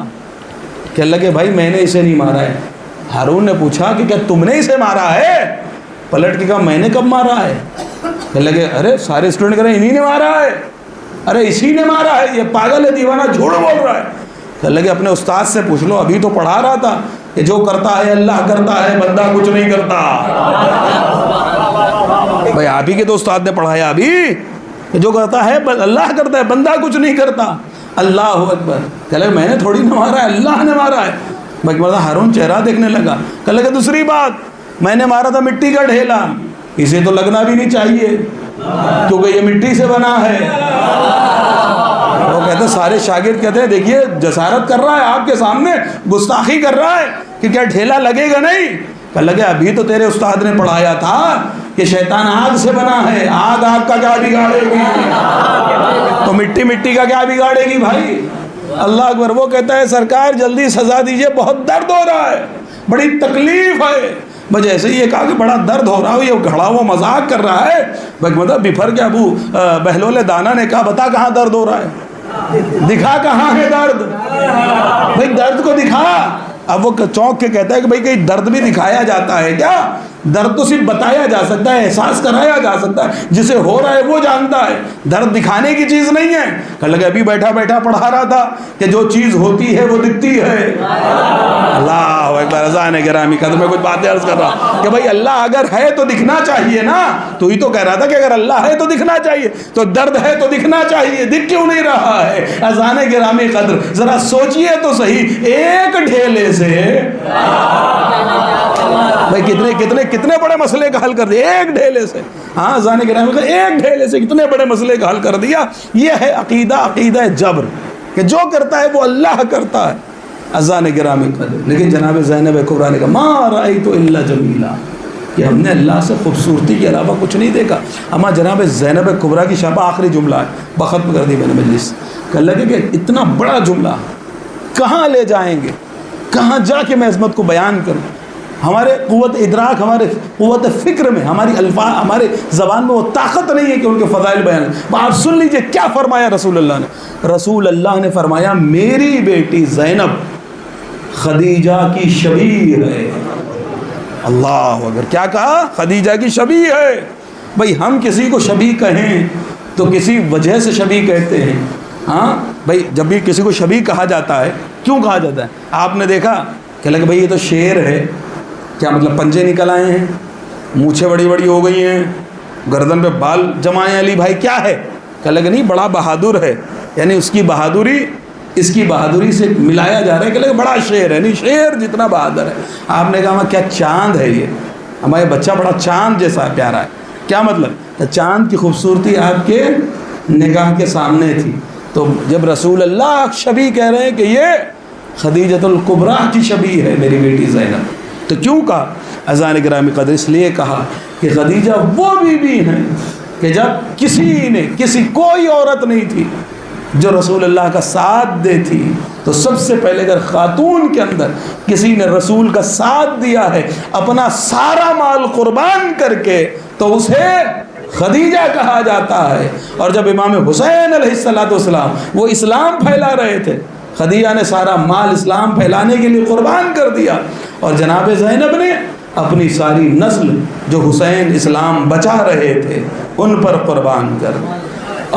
کہ اللہ کے بھائی میں نے اسے نہیں مارا ہے. ہارون نے پوچھا کہ کیا تم نے اسے مارا ہے؟ پلٹ کے کہا میں نے کب مارا ہے؟ کہ لگے ارے سارے اسٹوڈنٹ کہہ رہے ہیں انہی نے مارا ہے, ارے اسی نے مارا ہے, یہ پاگل ہے, دیوانہ, جھوٹ بول رہا ہے. کہ لگے اپنے استاد سے پوچھ لو, ابھی تو پڑھا رہا تھا کہ جو کرتا ہے اللہ کرتا ہے, بندہ کچھ نہیں کرتا. بھائی آپ ہی کے تو استاد نے پڑھایا ابھی کہ جو کرتا ہے اللہ کرتا ہے, بندہ کچھ نہیں کرتا. اللہ اکبر. کہ لگے میں نے تھوڑی نہ مارا ہے, اللہ نے مارا ہے. بھائی مطلب ہارون چہرہ دیکھنے لگا. کہ لگے دوسری بات میں نے مارا تھا مٹی کا ڈھیلا, اسے تو لگنا بھی نہیں چاہیے کیونکہ یہ مٹی سے بنا ہے. وہ کہتے ہیں سارے شاگرد کہتے ہیں دیکھیے جسارت کر رہا ہے آپ کے سامنے, گستاخی کر رہا ہے کہ کیا ڈھیلا لگے گا نہیں. کہ لگے ابھی تو تیرے استاد نے پڑھایا تھا کہ شیطان آگ سے بنا ہے, آگ آگ کا کیا بگاڑے گی, تو مٹی مٹی کا کیا بگاڑے گی بھائی. اللہ اکبر. وہ کہتا ہے سرکار جلدی سزا دیجئے، بہت درد ہو رہا ہے، بڑی تکلیف ہے. بس ایسے ہی یہ کہا کہ بڑا درد ہو رہا ہو، یہ کھڑا ہوا مذاق کر رہا ہے. مطلب بفر کے ابو بہلول دانا نے کہا بتا کہاں درد ہو رہا ہے، دکھا کہاں ہے درد، بھائی درد کو دکھا. اب وہ چونک کے کہتا ہے کہ بھائی کہیں درد بھی دکھایا جاتا ہے کیا؟ درد تو صرف بتایا جا سکتا ہے، احساس کرایا جا سکتا ہے، جسے ہو رہا ہے وہ جانتا ہے، درد دکھانے کی چیز نہیں ہے. کہ لگے ابھی بیٹھا بیٹھا پڑھا رہا تھا کہ جو چیز ہوتی ہے وہ دکھتی ہے. اللہ اکبر. اذان گرامی قدر میں کچھ باتیں عرض کر رہا کہ بھائی اللہ اگر ہے تو دکھنا چاہیے نا. تو ہی تو کہہ رہا تھا کہ اگر اللہ ہے تو دکھنا چاہیے، تو درد ہے تو دکھنا چاہیے، دکھ کیوں نہیں رہا ہے؟ اذان گرامی قدر ذرا سوچئے تو صحیح، ایک ڈھیلے سے بھائی کتنے بڑے مسئلے کا حل کر دیا ایک ڈھیلے سے. ہاں اذان گرامی قدر ایک ڈھیلے سے کتنے بڑے مسئلے کا حل کر دیا. یہ ہے عقیدہ جبر، کہ جو کرتا ہے وہ اللہ کرتا ہے. اذان گرامی قدر. لیکن جناب زینب کبریٰ نے کہا ما رأیت الا جمیلا، کہ ہم نے اللہ سے خوبصورتی کے علاوہ کچھ نہیں دیکھا. اما جناب زینب کبریٰ کی شابہ آخری جملہ ہے، بختم کر دی میں نے مجلس. کہ لگے کہ اتنا بڑا جملہ کہاں لے جائیں گے، کہاں جا کے میں عظمت کو بیان کروں. ہمارے قوت ادراک، ہمارے قوت فکر میں، ہماری الفاظ، ہمارے زبان میں وہ طاقت نہیں ہے کہ ان کے فضائل بیان. آپ سن لیجئے کیا فرمایا رسول اللہ نے. رسول اللہ نے فرمایا میری بیٹی زینب خدیجہ کی شبیہ ہے. اللہ اگر کیا کہا؟ خدیجہ کی شبیہ ہے. بھائی ہم کسی کو شبیہ کہیں تو کسی وجہ سے شبیہ کہتے ہیں. ہاں بھائی جب بھی کسی کو شبیہ کہا جاتا ہے کیوں کہا جاتا ہے؟ آپ نے دیکھا کہ لگے بھائی یہ تو شیر ہے، کیا مطلب پنجے نکل آئے ہیں، مونچھیں بڑی بڑی ہو گئی ہیں، گردن پہ بال جمائے ہیں، علی بھائی کیا ہے؟ کہ لگے نہیں بڑا بہادر ہے، یعنی اس کی بہادری اس کی بہادری سے ملایا جا رہا ہے کہ لگے بڑا شیر ہے، نہیں شیر جتنا بہادر ہے. آپ نے کہا کیا چاند ہے یہ، ہمارا بچہ بڑا چاند جیسا پیارا ہے. کیا مطلب؟ چاند کی خوبصورتی آپ کے نگاہ کے سامنے تھی. تو جب رسول اللہ شبیہ کہہ رہے ہیں کہ یہ خدیجۃ الکبریٰ کی شبیہ ہے میری بیٹی زینب، تو کیوں کہا؟ اذان گرامی قدر اس لیے کہا کہ خدیجہ وہ بیوی ہیں کہ جب کوئی عورت نہیں تھی جو رسول اللہ کا ساتھ دیتی، تو سب سے پہلے اگر خاتون کے اندر کسی نے رسول کا ساتھ دیا ہے اپنا سارا مال قربان کر کے، تو اسے خدیجہ کہا جاتا ہے. اور جب امام حسین علیہ السلام وہ اسلام پھیلا رہے تھے، خدیجہ نے سارا مال اسلام پھیلانے کے لیے قربان کر دیا، اور جناب زینب نے اپنی ساری نسل جو حسین اسلام بچا رہے تھے ان پر قربان کر دیا.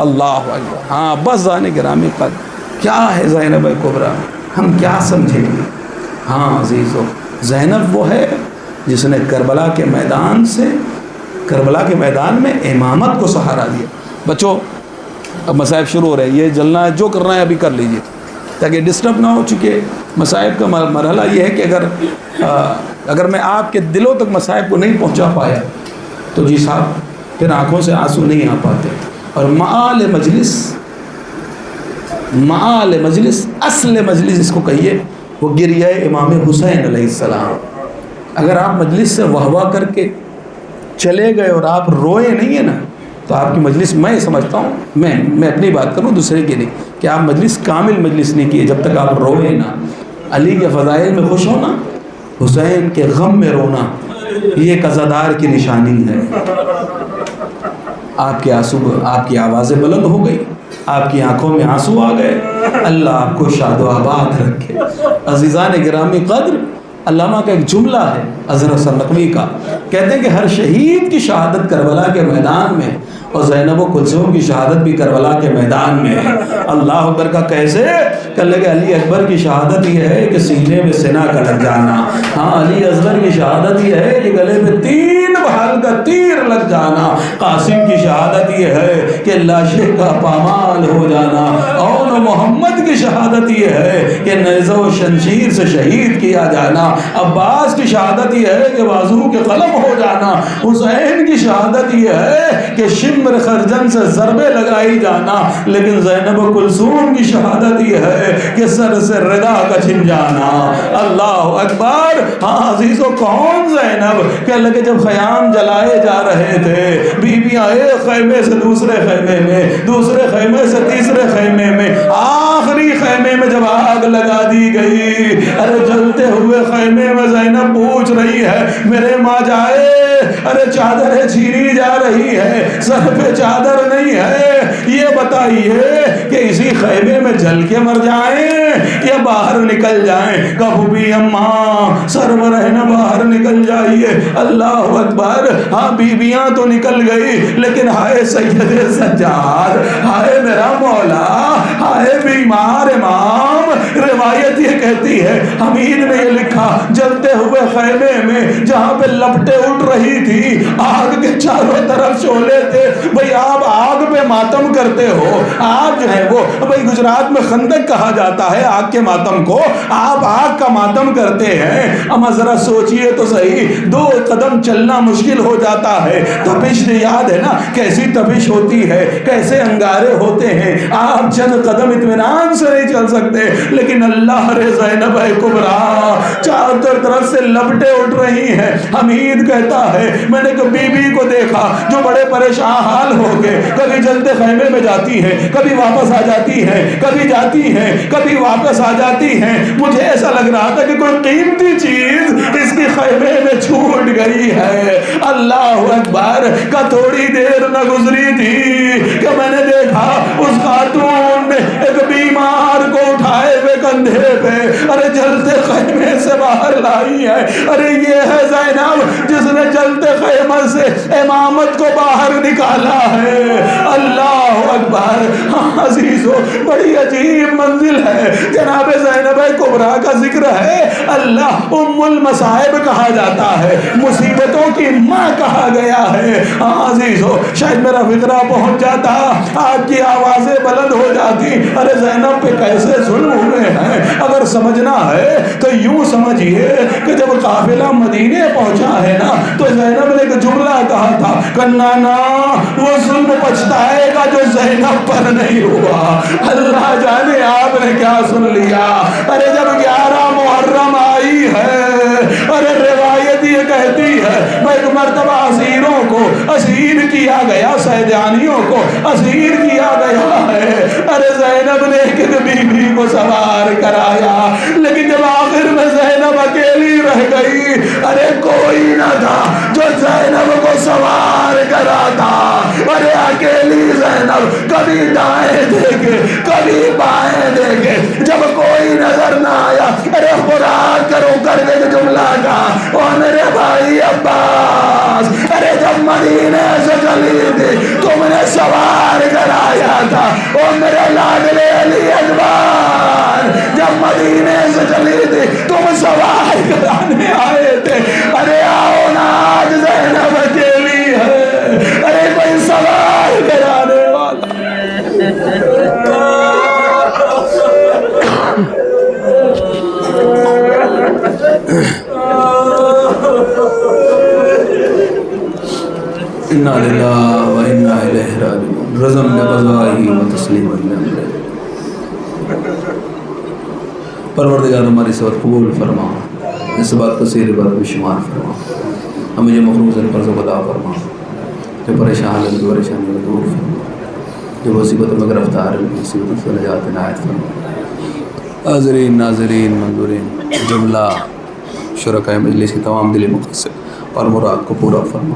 اللہ اکبر. ہاں بس زان گرامی قدر کیا ہے زینب کبریٰ، ہم کیا سمجھیں گے؟ ہاں عزیزو، زینب وہ ہے جس نے کربلا کے میدان میں امامت کو سہارا دیا. بچوں اب مصائب شروع ہو رہے ہیں، یہ جلنا ہے، جو کرنا ہے ابھی کر لیجئے تاکہ ڈسٹرب نہ ہو. چکے مصائب کا مرحلہ یہ ہے کہ اگر میں آپ کے دلوں تک مصائب کو نہیں پہنچا پایا تو جی صاحب پھر آنکھوں سے آنسو نہیں آ پاتے. اور معال مجلس اصل مجلس اس کو کہیے، وہ گریہ امام حسین علیہ السلام. اگر آپ مجلس سے واہ واہ کر کے چلے گئے اور آپ روئے نہیں ہیں نا، تو آپ کی مجلس، میں سمجھتا ہوں، میں اپنی بات کروں دوسرے کی نہیں، کہ آپ مجلس کامل مجلس نہیں کیے جب تک آپ روئے نا. علی کے فضائل میں خوش ہونا، حسین کے غم میں رونا، یہ ایک عزادار کی نشانی ہے. آپ کے آنسو، آپ کی آوازیں بلند ہو گئی، آپ کی آنکھوں میں آنسو آ گئے. اللہ آپ کو شاد و آباد رکھے. عزیزان گرامی قدر، علامہ کا ایک جملہ ہے اظہر حسن نقوی کا، کہتے ہیں کہ ہر شہید کی شہادت کربلا کے میدان میں، اور زینب و کلثوم کی شہادت بھی کربلا کے میدان میں ہے. اللہ اکبر کا کیسے؟ کہ لگے علی اکبر کی شہادت یہ ہے کہ سینے میں سنا کا لگ جانا. ہاں علی اصغر کی شہادت یہ ہے کہ گلے میں 3 بھال کا تیر لگ جانا. قاسم کی شہادت یہ ہے کہ لاشیں کا پامال ہو جانا. اور محمد کی شہادت یہ ہے کہ نیزہ و شمشیر سے شہید کیا جانا. عباس کی شہادت یہ ہے کہ بازو کے قلم ہو جانا. حسین کی شہادت یہ ہے کہ شمر خرجن سے ضربے لگائی جانا. لیکن زینب و کلثوم کی شہادت یہ ہے کہ سر سے ردا کا چھن جانا. اللہ اکبر. ہاں عزیزو، کون زینب؟ کہ اللہ کے جب خیام جلائے جا رہے تھے، بیویاں ایک خیمے سے دوسرے خیمے میں، دوسرے خیمے سے تیسرے خیمے میں، آخری خیمے میں ارے جلتے ہوئے خیمے میں زینب پوچھ رہی ہے میرے ماں جائے، ارے چادریں چھینی جا رہی ہے، سر پہ چادر نہیں ہے، یہ بتائیے کہ اسی خیمے میں جل کے مر جائیں یا باہر نکل جائیں؟ کبھی بھی اماں سرور ہے نا باہر نکل جائیے۔ اللہ اکبر۔ ہاں بیویاں تو نکل گئی، لیکن ہائے سید سجاد، ہائے میرا مولا، ہائے بیمار امام۔ روایت یہ کہتی ہے حمید نے یہ لکھا جلتے ہوئے خیمے میں جہاں پہ لپٹیں اٹھ رہی تھی، آگ کے چاروں طرف شعلے تھے۔ بھئی آپ آگ پہ ماتم کرتے ہو، آپ جو ہے وہ بھئی گجرات میں خندق کہا جاتا ہے آگ کے ماتم کو، آپ آگ کا ماتم کرتے ہیں۔ اما ذرا سوچئے تو صحیح، 2 قدم چلنا مشکل ہو جاتا ہے۔ تپش یاد ہے نا کیسی تپش ہوتی ہے، کیسے انگارے ہوتے ہیں، آپ چند قدم اطمینان سے نہیں چل سکتے، لیکن اللہ رے زینب کبریٰ چاروں طرف سے لپٹیں اٹھ رہی ہیں۔ حمید کہتا ہے میں نے بی بی کو دیکھا جو بڑے پریشان حال ہو گئے، کبھی جلتے خیمے میں جاتی ہے، کبھی واپس آ جاتی ہے، کبھی جاتی ہیں کبھی واپس آ جاتی ہیں۔ مجھے ایسا لگ رہا تھا کہ کوئی قیمتی چیز اس کی خیمے میں چھوٹ گئی ہے۔ اللہ اکبر۔ کا تھوڑی دیر نہ گزری تھی کہ میں نے دیکھا اس خاتون نے ایک بیمار کو اٹھائے ہوئے کندھے پہ ارے جلتے خیمے سے باہر لائی ہے۔ ارے یہ ہے زینب جس نے جلتے خیمے سے امامت کو باہر نکالا ہے۔ اللہ اکبر۔ ہاں عزیزو بڑی عجیب منزل ہے۔ جناب زینب کبریٰ کا ذکر ہے، اللہ ام المصائب کہا جاتا ہے، مصیبتوں کی ماں کہا گیا ہے۔ ہاں عزیزو شاید میرا فکرہ پہنچ جاتا، آپ کی آوازیں بلند ہو جاتی، ارے زینب پہ کیسے ظلم ہوئے ہیں۔ اگر سمجھنا ہے تو یوں سمجھیے کہ جب قافلہ مدینے پہنچا ہے نا تو زینب نے ایک جملہ کہا تھا کہ نانا وہ ظلم پچھتائے گا جو زینب پر نہیں ہوا۔ اللہ جانے آپ نے کیا سن لیا۔ ارے جب 11 محرم آئی ہے، ارے روایت یہ کہتی ہے میں ایک مرتبہ اسیروں کو اسیر کیا گیا، سیدانیوں کو اسیر کیا گیا ہے۔ ارے زینب نے ایک بی بی کو سوار کرایا، لیکن جب آخر میں زینب اکیلی رہ گئی، ارے کوئی نہ تھا جو زینب کو سوار کراتا۔ ارے اکیلی زینب کبھی دائیں دیکھے کبھی بائیں دیکھے، جب کوئی نظر نہ آیا، ارے خوراک کرو کر کے جملہ کا او میرے بھائی عباس، ارے جب مدینے سے چلی تھی تم نے سوار کرایا تھا، او میرے لاڈلے علی اکبر جب مدینے سے چلی تھی تم سوار کرانے آئے تھے۔ ارے آؤ نا آج زینب اکیلی ہے، ارے کوئی سوار کرانے والا۔ انا للہ و انا الیہ راجعون۔ رضم بقضائہ و تسلیما لامرہ۔ پروردگار ہماری سبت قبول فرما، اس بات کو سیر بات میں شمار فرما، ہمیں جو مخلوق سے قرض و عطا فرما، جو پریشان ہے جو پریشانی کو دور فرما، جو مصیبتوں میں گرفتار ہے مصیبتوں سے نجات عنایت فرما۔ حاضرین ناظرین منظورین جملہ شرکائے مجلس کی تمام دلی مقصد اور مراد کو پورا فرما۔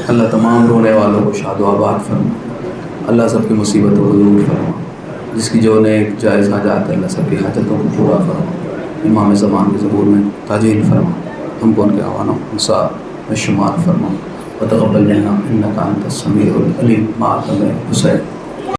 اللہ تمام رونے والوں کو شاد و آباد فرما۔ اللہ سب کی مصیبتوں کو دور فرما۔ جس کی جو نیک جائز حاجات ہے اللہ سب کی حاجتوں کو پورا فرما۔ امام زمان کے ظہور میں تاجیل فرما، ہم کو ان کے عوانوں انصار میں شمار فرما۔ وتقبل منا انک انت السمیع العلیم۔ ماتم حسین۔